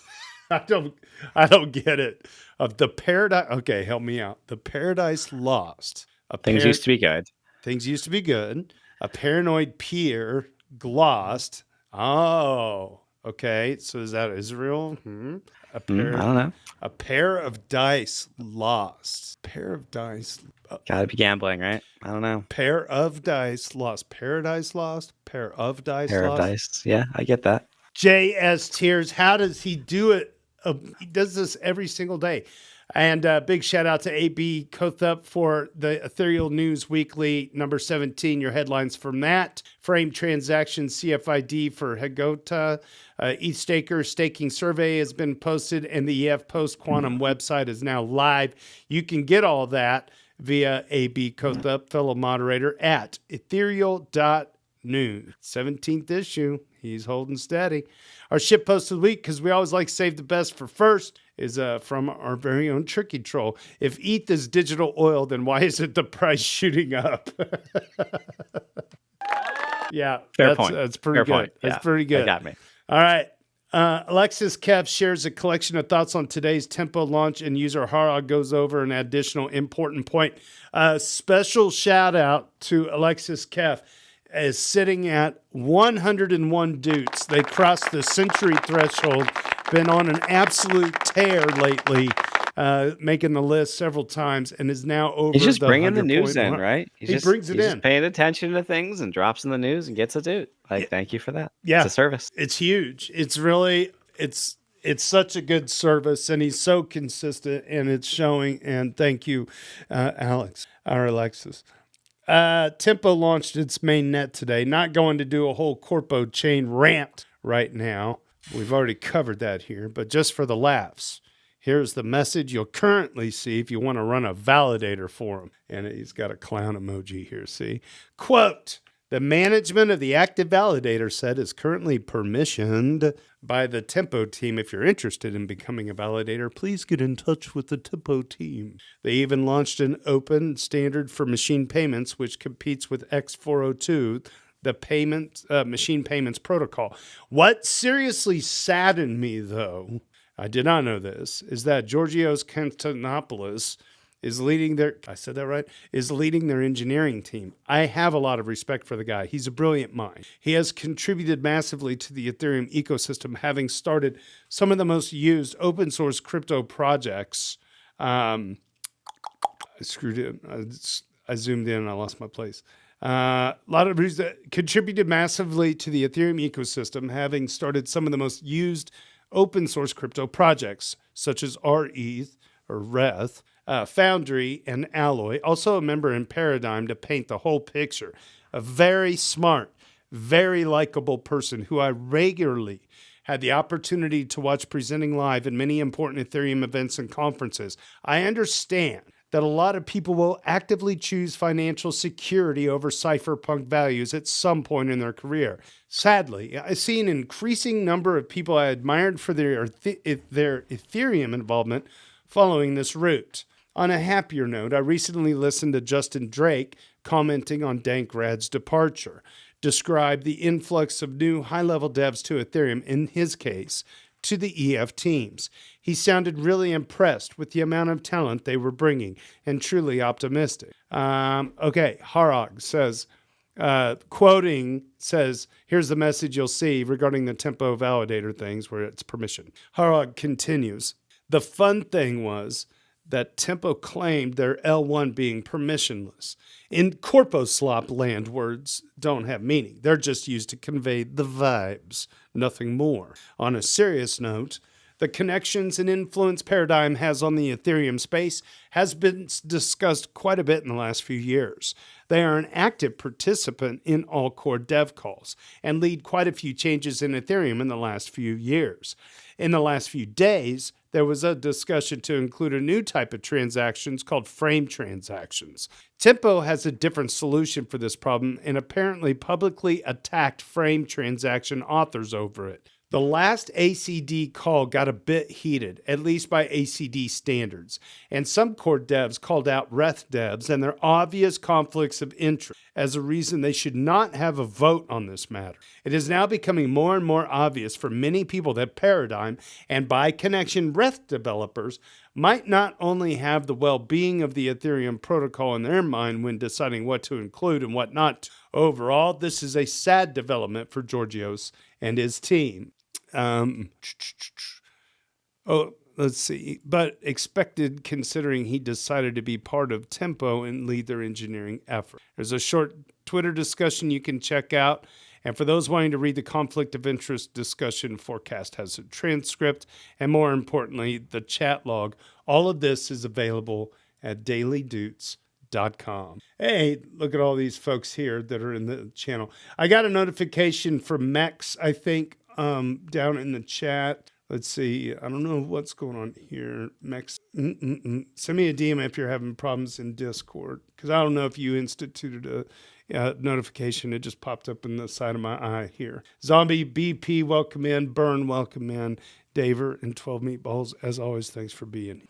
A: I don't get it. Of the paradise. Okay, help me out. The Paradise Lost.
C: Things used to be good.
A: Things used to be good. A paranoid peer glossed. Oh, okay. So is that Israel?
C: I don't know.
A: A pair of dice lost. Pair of dice.
C: Gotta be gambling, right? I don't know.
A: Pair of dice lost. Paradise lost. Pair of dice
C: pair
A: lost.
C: Of dice. Yeah, I get that.
A: JS Tears. How does he do it? He does this every single day. And big shout out to AB Kothup for the Ethereal News Weekly number 17. Your headlines from that. Frame transaction CFID for Hegota. ETH Staker staking survey has been posted, and the EF Post Quantum website is now live. You can get all that via AB Kothup, fellow moderator, at ethereal.news. new 17th issue. He's holding steady. Our ship post of the week, because we always like to save the best for first, is from our very own Tricky Troll. If ETH is digital oil, then why isn't the price shooting up? Yeah,
C: Fair point.
A: That's pretty
C: Fair
A: good.
C: point.
A: That's
C: Yeah,
A: pretty good.
C: that got me.
A: All right. Alexis Kev shares a collection of thoughts on today's Tempo launch, and user Harag goes over an additional important point. Special shout out to Alexis Kev is sitting at 101 Doots. They crossed the century threshold, been on an absolute tear lately, making the list several times, and is now over.
C: He's just
A: the
C: bringing the
A: 100
C: news
A: point
C: in,
A: mark.
C: right?
A: He brings it
C: he's
A: in.
C: Just paying attention to things and drops in the news and gets a doot. Like, thank you for that.
A: Yeah.
C: It's a service.
A: It's huge. It's really, it's such a good service, and he's so consistent, and it's showing. And thank you, Alex, or Alexis. Tempo launched its main net today. Not going to do a whole corpo chain rant right now. We've already covered that here, but just for the laughs, here's the message you'll currently see if you want to run a validator for him. And he's got a clown emoji here, see? Quote, the management of the active validator set is currently permissioned by the Tempo team. If you're interested in becoming a validator, please get in touch with the Tempo team. They even launched an open standard for machine payments, which competes with X402, the machine payments protocol. What seriously saddened me, though, I did not know this, is that Georgios Konstantinopoulos is leading their, I said that right, is leading their engineering team. I have a lot of respect for the guy. He's a brilliant mind. He has contributed massively to the Ethereum ecosystem, having started some of the most used open source crypto projects. I screwed it. I zoomed in and I lost my place. A lot of contributed massively to the Ethereum ecosystem, having started some of the most used open source crypto projects, such as RETH or Reth, Foundry, and Alloy. Also a member in Paradigm to paint the whole picture. A very smart, very likable person who I regularly had the opportunity to watch presenting live in many important Ethereum events and conferences. I understand that a lot of people will actively choose financial security over cypherpunk values at some point in their career. Sadly, I see an increasing number of people I admired for their Ethereum involvement following this route. On a happier note, I recently listened to Justin Drake commenting on Dankrad's departure, described the influx of new high-level devs to Ethereum, in his case, to the EF teams. He sounded really impressed with the amount of talent they were bringing and truly optimistic. Okay, Harag says, quoting, says, here's the message you'll see regarding the Tempo validator things where it's permission. Harag continues, the fun thing was that Tempo claimed their L1 being permissionless. In corpo slop land, words don't have meaning. They're just used to convey the vibes, nothing more. On a serious note, the connections and influence Paradigm has on the Ethereum space has been discussed quite a bit in the last few years. They are an active participant in all core dev calls and lead quite a few changes in Ethereum in the last few years. In the last few days, there was a discussion to include a new type of transactions called frame transactions. Tempo has a different solution for this problem and apparently publicly attacked frame transaction authors over it. The last ACD call got a bit heated, at least by ACD standards, and some core devs called out Reth devs and their obvious conflicts of interest as a reason they should not have a vote on this matter. It is now becoming more and more obvious for many people that Paradigm, and by connection Reth developers, might not only have the well-being of the Ethereum protocol in their mind when deciding what to include and what not. Overall, this is a sad development for Georgios and his team. Let's see. But expected, considering he decided to be part of Tempo and lead their engineering effort. There's a short Twitter discussion you can check out. And for those wanting to read the conflict of interest discussion, Forecast has a transcript. And more importantly, the chat log. All of this is available at dailydoots.com. Hey, look at all these folks here that are in the channel. I got a notification from Mex, I think, down in the chat. Let's see. I don't know what's going on here. Send me a DM if you're having problems in Discord, because I don't know if you instituted a notification. It just popped up in the side of my eye here. Zombie BP, welcome in. Burn, welcome in. Daver and 12 Meatballs, as always, thanks for being here.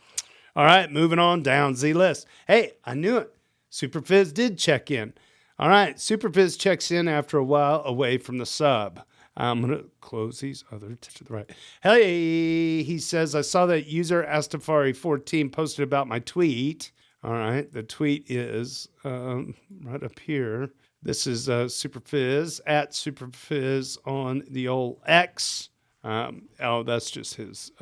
A: All right, moving on down Z list. Hey, I knew it. Superfizz did check in. All right, Superfizz checks in after a while away from the sub. I'm going to close these other to the right. Hey, he says, I saw that user Astafari14 posted about my tweet. All right, the tweet is right up here. This is Superfizz, at Superfizz on the old X. That's just his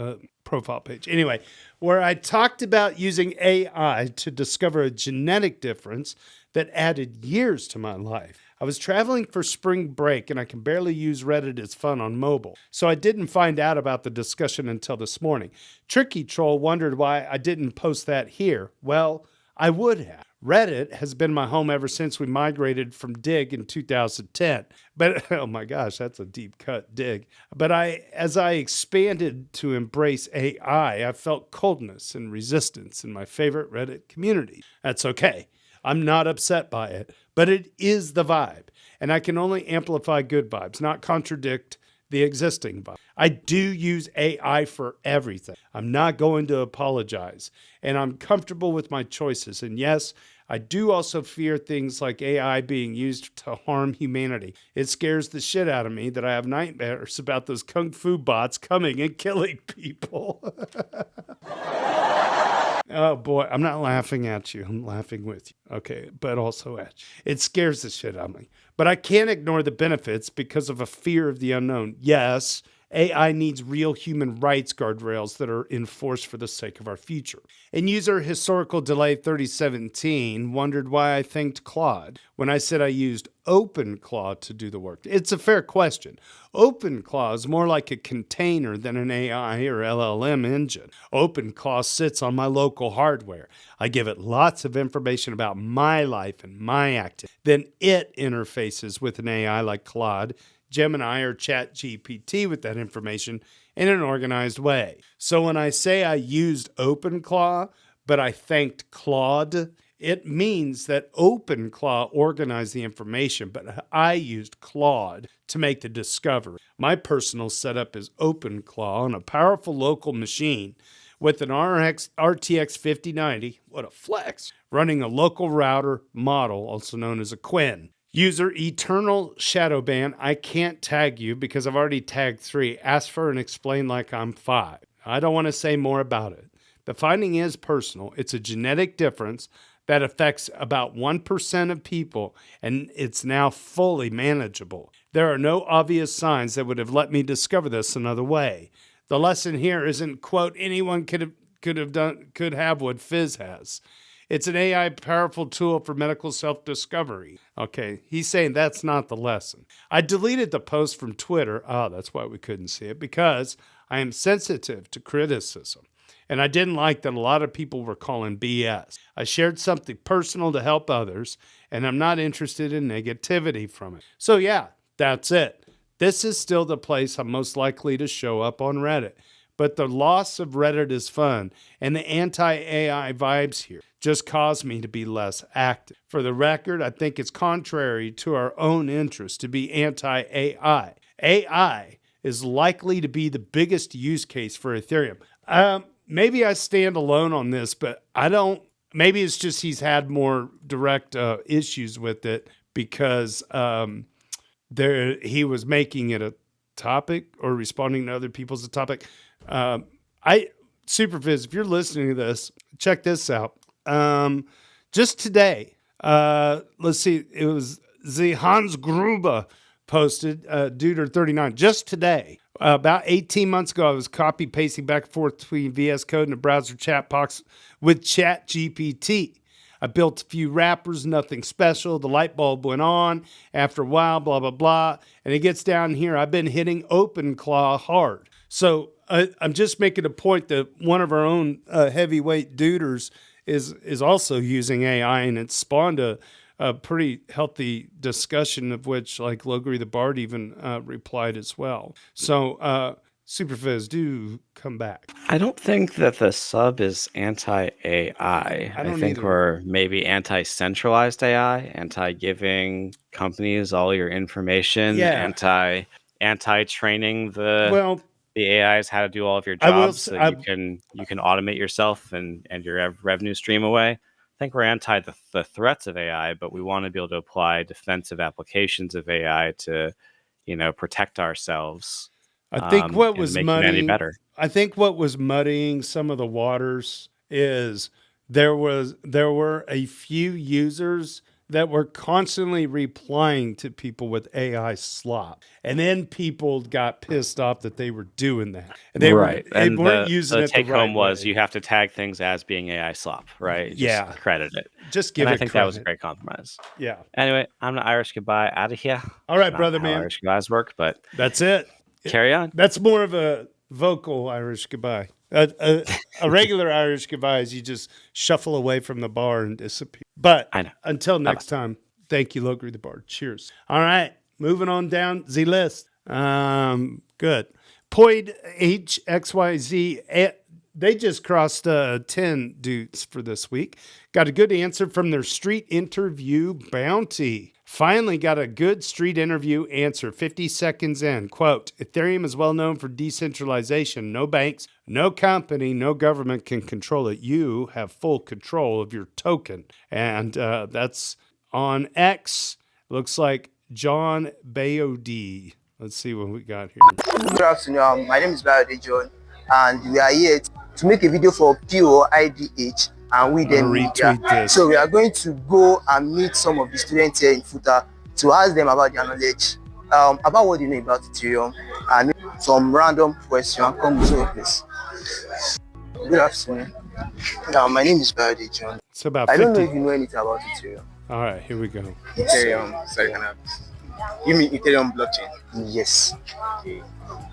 A: profile page. Anyway, where I talked about using AI to discover a genetic difference that added years to my life. I was traveling for spring break and I can barely use Reddit as fun on mobile, so I didn't find out about the discussion until this morning. Tricky Troll wondered why I didn't post that here. Well, I would have. Reddit has been my home ever since we migrated from Dig in 2010. But, oh my gosh, that's a deep cut, Dig. But as I expanded to embrace AI, I felt coldness and resistance in my favorite Reddit community. That's okay. I'm not upset by it, but it is the vibe. And I can only amplify good vibes, not contradict the existing vibe. I do use AI for everything. I'm not going to apologize. And I'm comfortable with my choices. And yes, I do also fear things like AI being used to harm humanity. It scares the shit out of me that I have nightmares about those kung fu bots coming and killing people. Oh boy, I'm not laughing at you. I'm laughing with you. Okay, but also at you. It scares the shit out of me. But I can't ignore the benefits because of a fear of the unknown. Yes, AI needs real human rights guardrails that are enforced for the sake of our future. And user Historical Delay 3017 wondered why I thanked Claude when I said I used OpenClaw to do the work. It's a fair question. OpenClaw is more like a container than an AI or LLM engine. OpenClaw sits on my local hardware. I give it lots of information about my life and my activity. Then it interfaces with an AI like Claude, Gemini, or ChatGPT with that information in an organized way. So when I say I used OpenClaw, but I thanked Claude, it means that OpenClaw organized the information, but I used Claude to make the discovery. My personal setup is OpenClaw on a powerful local machine with an RTX 5090, what a flex, running a local router model, also known as a Quinn. User Eternal Shadowban, I can't tag you because I've already tagged 3. Ask for and explain like I'm 5. I don't want to say more about it. The finding is personal. It's a genetic difference that affects about 1% of people, and it's now fully manageable. There are no obvious signs that would have let me discover this another way. The lesson here isn't, quote, anyone could have what Fizz has. It's an AI powerful tool for medical self-discovery. Okay, he's saying that's not the lesson. I deleted the post from Twitter. Oh, that's why we couldn't see it, because I am sensitive to criticism. And I didn't like that a lot of people were calling BS. I shared something personal to help others, and I'm not interested in negativity from it. So yeah, that's it. This is still the place I'm most likely to show up on Reddit. But the loss of Reddit is fun, and the anti-AI vibes here just cause me to be less active. For the record, I think it's contrary to our own interest to be anti-AI. AI is likely to be the biggest use case for Ethereum. Maybe I stand alone on this, but I don't. Maybe it's just he's had more direct issues with it because he was making it a topic or responding to other people's topic. Superfizz, if you're listening to this, check this out. Just today, let's see, it was the Hans Gruber posted, Duder39, just today. About 18 months ago, I was copy pasting back and forth between VS Code and a browser chat box with ChatGPT. I built a few wrappers, nothing special. The light bulb went on after a while, blah, blah, blah. And it gets down here. I've been hitting OpenClaw hard. So I'm just making a point that one of our own heavyweight duders is also using AI, and it spawned a pretty healthy discussion of which, like, LogrisTheBard even replied as well. So Superfizz, do come back.
C: I don't think that the sub is anti-AI.
A: I don't
C: think
A: either.
C: we're maybe anti-centralized AI, anti-giving companies all your information,
A: Yeah.
C: anti-training the AIs how to do all of your
A: I will
C: jobs
A: s-
C: so that
A: I-
C: you can automate yourself and your revenue stream away. I think we're anti the threats of AI, but we want to be able to apply defensive applications of AI to, protect ourselves
A: I think what
C: and
A: was
C: make humanity
A: muddying
C: better.
A: I think what was muddying some of the waters is there were a few users that were constantly replying to people with AI slop. And then people got pissed off that they were doing that. And they
C: Right. And
A: weren't using
C: the
A: it the
C: take
A: right
C: home was
A: way.
C: you have to tag things as being AI slop, right? Just
A: Yeah.
C: credit it.
A: Just
C: And
A: give
C: I
A: it
C: think that was a
A: credit.
C: great compromise.
A: Yeah.
C: Anyway, I'm the Irish goodbye out of here.
A: All right,
C: Not
A: brother
C: how
A: man.
C: Irish goodbyes work, but
A: That's it.
C: carry on.
A: That's more of a vocal Irish goodbye. A regular Irish goodbye is you just shuffle away from the bar and disappear. But
C: I know.
A: until next time, thank you, LogrisTheBard. Cheers. All right, moving on down the list. Good. Poid HXYZ. They just crossed 10 Doots for this week. Got a good answer from their street interview bounty. Finally got a good street interview answer 50 seconds in. Quote, Ethereum is well known for decentralization. No banks, no company, no government can control it. You have full control of your token. And that's on X. Looks like John Bayod. Let's see what we got here.
D: Good afternoon. My name is Bayod John, and we are here to make a video for POIDH and we then
A: retweet this.
D: So we are going to go and meet some of the students here in Futa to ask them about their knowledge, about what they know about Ethereum, and some random questions. Come to this. Good afternoon. My name is Bayod John.
A: It's about
D: I
A: 50.
D: don't know if you know anything about Ethereum.
A: All right, here we go.
E: Ethereum, sorry, can I? You mean Ethereum blockchain?
D: Yes.
E: Okay.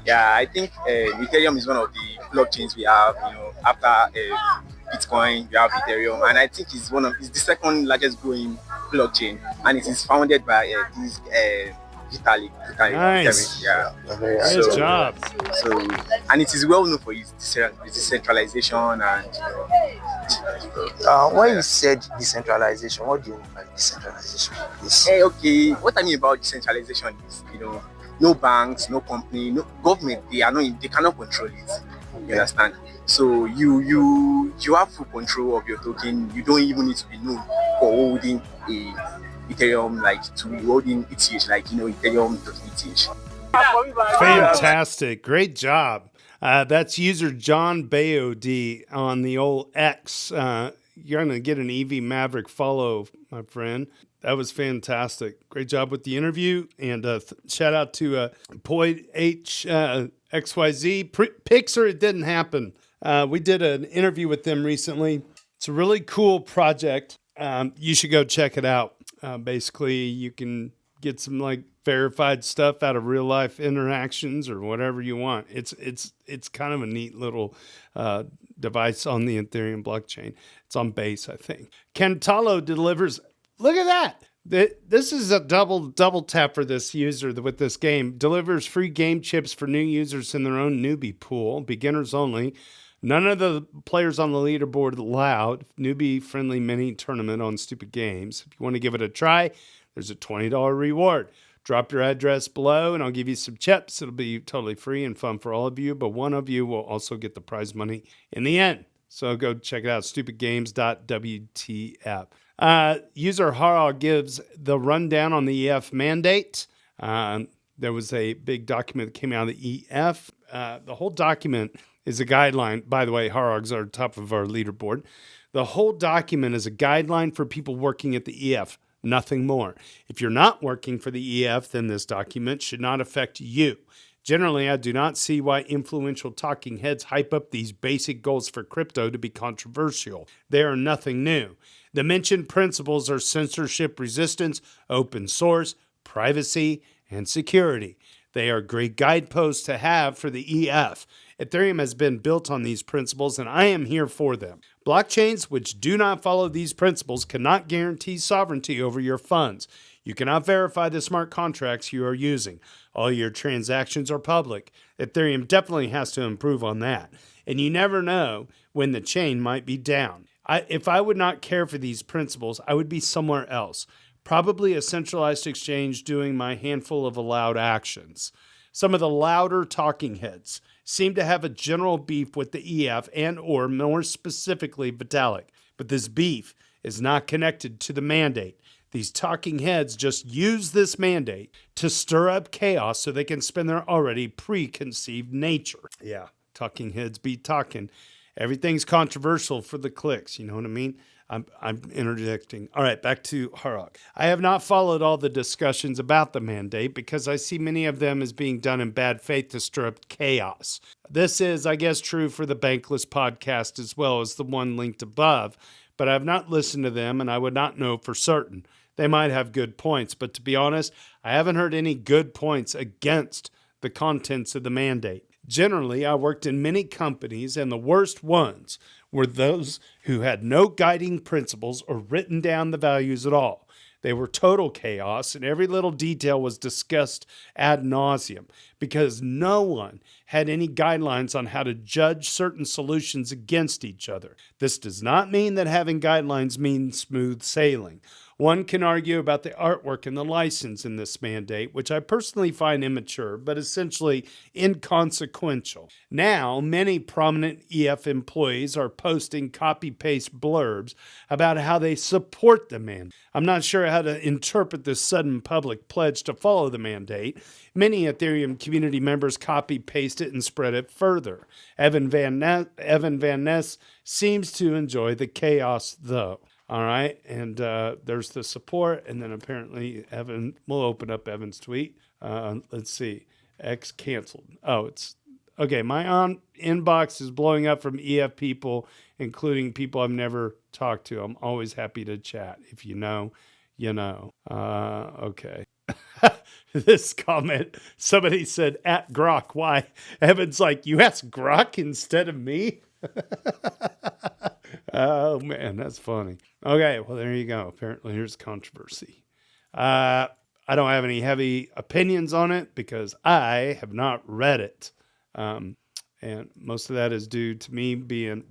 E: Yeah, I think Ethereum is one of the blockchains we have. After Bitcoin, we have Ethereum, and I think it's the second largest growing blockchain, and it is founded by this Vitalik.
A: Nice.
E: Yeah.
A: Good job.
E: So, and it is well known for its decentralization and.
D: When you said decentralization, what do you mean by decentralization? Yes.
E: Okay, what I mean about decentralization is, no banks, no company, no government. They cannot control it. You understand? So you have full control of your token. You don't even need to be known for holding a Ethereum, like to be holding ETH, like Ethereum.eth.
A: Fantastic. Great job. That's user John Bayod on the old X. You're going to get an EV Maverick follow, my friend. That was fantastic. Great job with the interview. And shout out to Poid XYZ. Pixar, it didn't happen. We did an interview with them recently. It's a really cool project. You should go check it out. Basically, you can get some like verified stuff out of real life interactions or whatever you want. It's kind of a neat little device on the Ethereum blockchain. It's on Base, I think. Kentalo delivers. Look at that. This is a double tap for this user with this game. Delivers free game chips for new users in their own newbie pool. Beginners only. None of the players on the leaderboard allowed. Newbie-friendly mini tournament on stupid games. If you want to give it a try, there's a $20 reward. Drop your address below, and I'll give you some chips. It'll be totally free and fun for all of you, but one of you will also get the prize money in the end. So go check it out, stupidgames.wtf. User Harald gives the rundown on the EF mandate. There was a big document that came out of the EF. The whole document is a guideline. By the way, Harog's are top of our leaderboard. The whole document is a guideline for people working at the EF, nothing more. If you're not working for the EF, then this document should not affect you. Generally, I do not see why influential talking heads hype up these basic goals for crypto to be controversial. They are nothing new. The mentioned principles are censorship resistance, open source, privacy, and security. They are great guideposts to have for the EF. Ethereum has been built on these principles, and I am here for them. Blockchains which do not follow these principles cannot guarantee sovereignty over your funds. You cannot verify the smart contracts you are using. All your transactions are public. Ethereum definitely has to improve on that. And you never know when the chain might be down. If I would not care for these principles, I would be somewhere else. Probably a centralized exchange doing my handful of allowed actions. Some of the louder talking heads seem to have a general beef with the EF and or more specifically Vitalik. But this beef is not connected to the mandate. These talking heads just use this mandate to stir up chaos so they can spend their already preconceived nature. Yeah, talking heads be talking. Everything's controversial for the clicks, you know what I mean? I'm interjecting. All right, back to Harrock. I have not followed all the discussions about the mandate because I see many of them as being done in bad faith to stir up chaos. This is, I guess, true for the Bankless podcast as well as the one linked above, but I have not listened to them and I would not know for certain. They might have good points, but to be honest, I haven't heard any good points against the contents of the mandate. Generally, I worked in many companies, and the worst ones were those who had no guiding principles or written down the values at all. They were total chaos, and every little detail was discussed ad nauseum because no one had any guidelines on how to judge certain solutions against each other. This does not mean that having guidelines means smooth sailing. One can argue about the artwork and the license in this mandate, which I personally find immature, but essentially inconsequential. Now, many prominent EF employees are posting copy-paste blurbs about how they support the mandate. I'm not sure how to interpret this sudden public pledge to follow the mandate. Many Ethereum community members copy-paste it and spread it further. Evan Van Ness seems to enjoy the chaos, though. All right, and there's the support, and then apparently Evan, we'll open up Evan's tweet. Let's see, X canceled. Oh, it's, okay, my inbox is blowing up from EF people, including people I've never talked to. I'm always happy to chat. If you know, you know. Okay. This comment, somebody said, at Grok, why? Evan's like, you asked Grok instead of me? Oh, man, that's funny. Okay, well, there you go. Apparently, here's controversy. I don't have any heavy opinions on it because I have not read it. And most of that is due to me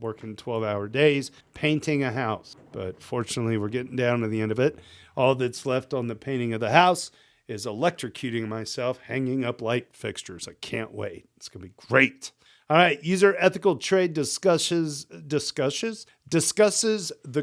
A: working 12-hour days, painting a house. But fortunately, we're getting down to the end of it. All that's left on the painting of the house is electrocuting myself, hanging up light fixtures. I can't wait. It's going to be great. All right, user ethical trade discusses the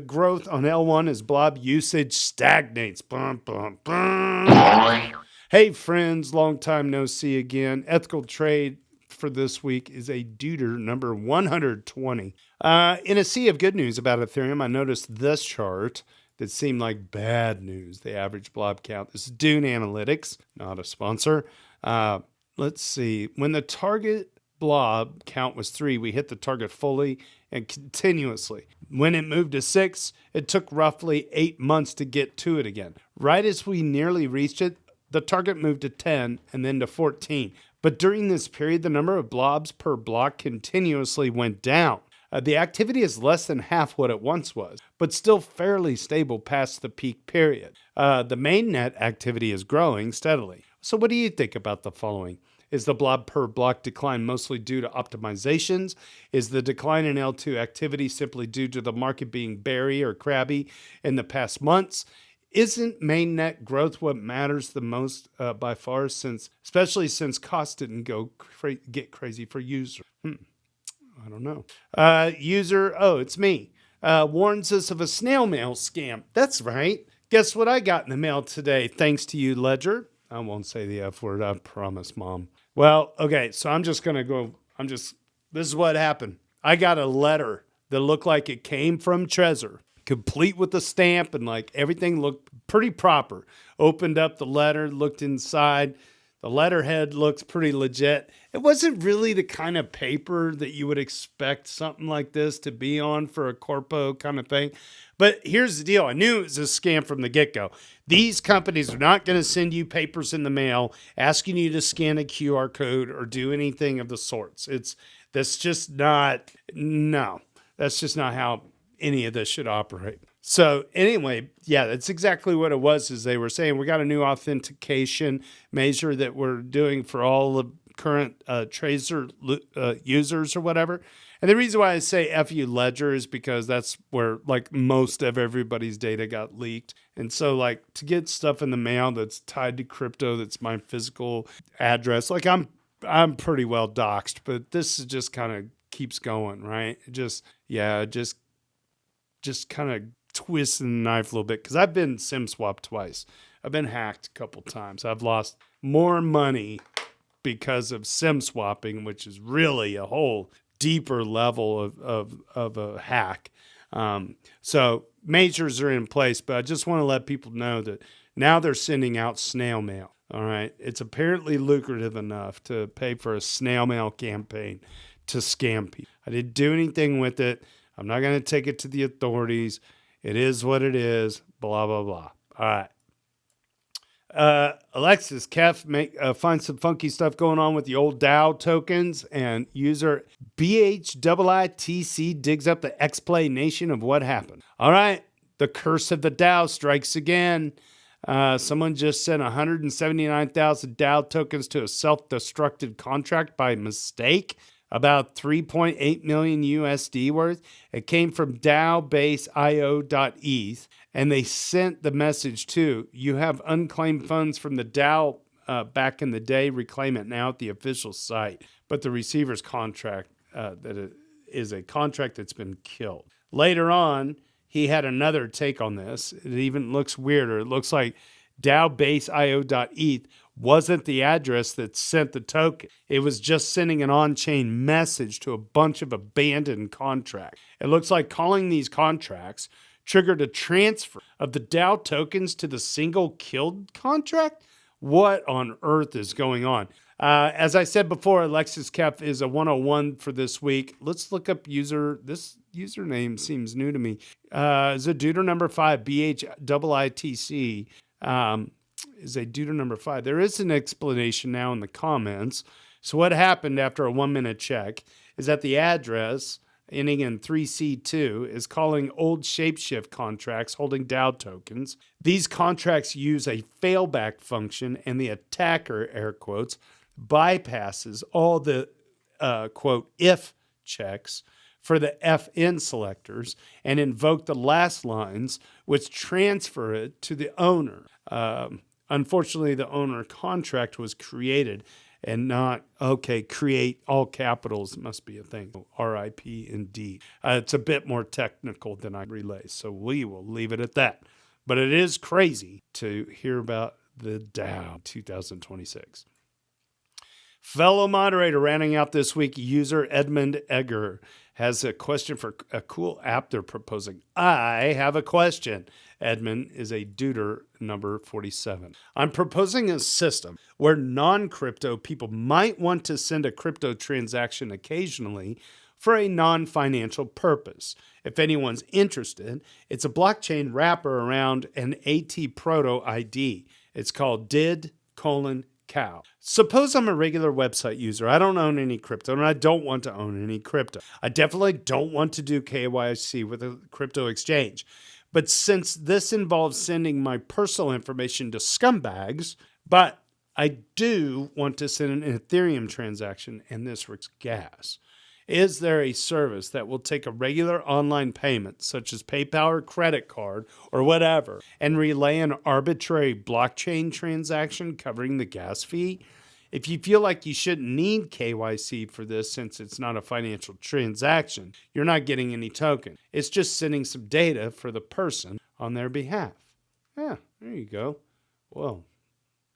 A: growth on L1 as blob usage stagnates. Bum, bum, bum. Hey friends, long time no see again. Ethical trade for this week is a Deuter number 120. In a sea of good news about Ethereum, I noticed this chart that seemed like bad news. The average blob count. This is Dune Analytics, not a sponsor. Let's see. When the target blob count was 3, we hit the target fully and continuously. When it moved to 6, it took roughly 8 months to get to it again. Right as we nearly reached it, the target moved to 10 and then to 14. But during this period, the number of blobs per block continuously went down. The activity is less than half what it once was, but still fairly stable past the peak period. The mainnet activity is growing steadily. So what do you think about the following? Is the blob per block decline mostly due to optimizations? Is the decline in L2 activity simply due to the market being beary or crabby in the past months? Isn't mainnet growth what matters the most by far, especially since costs didn't get crazy for users? I don't know. It's me. Warns us of a snail mail scam. That's right. Guess what I got in the mail today, thanks to you, Ledger? I won't say the F word, I promise, Mom. Well, okay, so this is what happened. I got a letter that looked like it came from Trezor, complete with the stamp and like everything looked pretty proper. Opened up the letter, looked inside. The letterhead looks pretty legit. It wasn't really the kind of paper that you would expect something like this to be on for a corpo kind of thing. But here's the deal. I knew it was a scam from the get-go. These companies are not going to send you papers in the mail asking you to scan a QR code or do anything of the sorts. That's just not how any of this should operate. So anyway, yeah, that's exactly what it was. Is they were saying we got a new authentication measure that we're doing for all the current Tracer users or whatever. And the reason why I say FU Ledger is because that's where like most of everybody's data got leaked. And so like to get stuff in the mail that's tied to crypto, that's my physical address, like I'm pretty well doxxed, but this is just kind of keeps going, right? Just kind of twisting the knife a little bit, because I've been SIM swapped twice. I've been hacked a couple times. I've lost more money because of SIM swapping, which is really a whole deeper level of a hack. So measures are in place, but I just want to let people know that now they're sending out snail mail. All right. It's apparently lucrative enough to pay for a snail mail campaign to scam people. I didn't do anything with it. I'm not going to take it to the authorities. It is what it is. Blah, blah, blah. All right. Alexis, Kef, find some funky stuff going on with the old DAO tokens, and user BHIITC digs up the explanation of what happened. All right. The curse of the DAO strikes again. Someone just sent 179,000 DAO tokens to a self-destructed contract by mistake, about 3.8 million USD worth. It came from dailydoots.eth, and they sent the message to, you have unclaimed funds from the DAO back in the day, reclaim it now at the official site. But the receiver's contract, that it is a contract that's been killed. Later on, he had another take on this. It even looks weirder. It looks like daobase.io.eth wasn't the address that sent the token. It was just sending an on-chain message to a bunch of abandoned contracts. It looks like calling these contracts triggered a transfer of the DAO tokens to the single killed contract. What on earth is going on? As I said before, Alexis Kef is a 101 for this week. Let's look up this username seems new to me. Is a duder number 5, BHIITC. Is a duder number 5. There is an explanation now in the comments. So what happened after a 1-minute check is that the address ending in 3C2 is calling old Shapeshift contracts holding DAO tokens. These contracts use a failback function, and the attacker, air quotes, bypasses all the, quote, if checks for the FN selectors and invoke the last lines, which transfer it to the owner. Unfortunately, the owner contract was created and not, create all capitals must be a thing. RIP indeed. It's a bit more technical than I relay, so we will leave it at that. But it is crazy to hear about the DAO 2026. Fellow moderator rounding out this week, user Edmund Egger has a question for a cool app they're proposing. I have a question. Edmund is a duder number 47. I'm proposing a system where non-crypto people might want to send a crypto transaction occasionally for a non-financial purpose. If anyone's interested, it's a blockchain wrapper around an AT Proto ID. It's called did::cow. Suppose I'm a regular website user. I don't own any crypto, and I don't want to own any crypto. I definitely don't want to do KYC with a crypto exchange. But since this involves sending my personal information to scumbags, but I do want to send an Ethereum transaction, and this risks gas. Is there a service that will take a regular online payment, such as PayPal or credit card or whatever, and relay an arbitrary blockchain transaction covering the gas fee? If you feel like you shouldn't need KYC for this since it's not a financial transaction, you're not getting any token. It's just sending some data for the person on their behalf. Yeah, there you go. Well,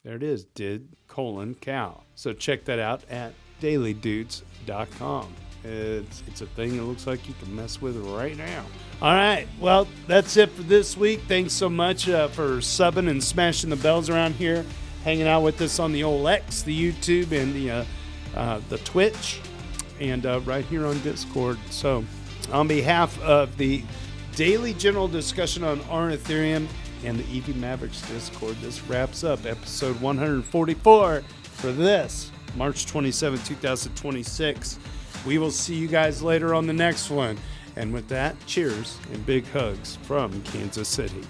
A: there it is, did::cow. So check that out at dailydoots.com. It's a thing that looks like you can mess with right now. All right, well, that's it for this week. Thanks so much for subbing and smashing the bells around here, hanging out with us on the old X, the YouTube, and the Twitch, and right here on Discord. So on behalf of the daily general discussion on R Ethereum and the EV Mavericks Discord, this wraps up episode 144 for this March 27, 2026. We will see you guys later on the next one. And with that, cheers and big hugs from Kansas City.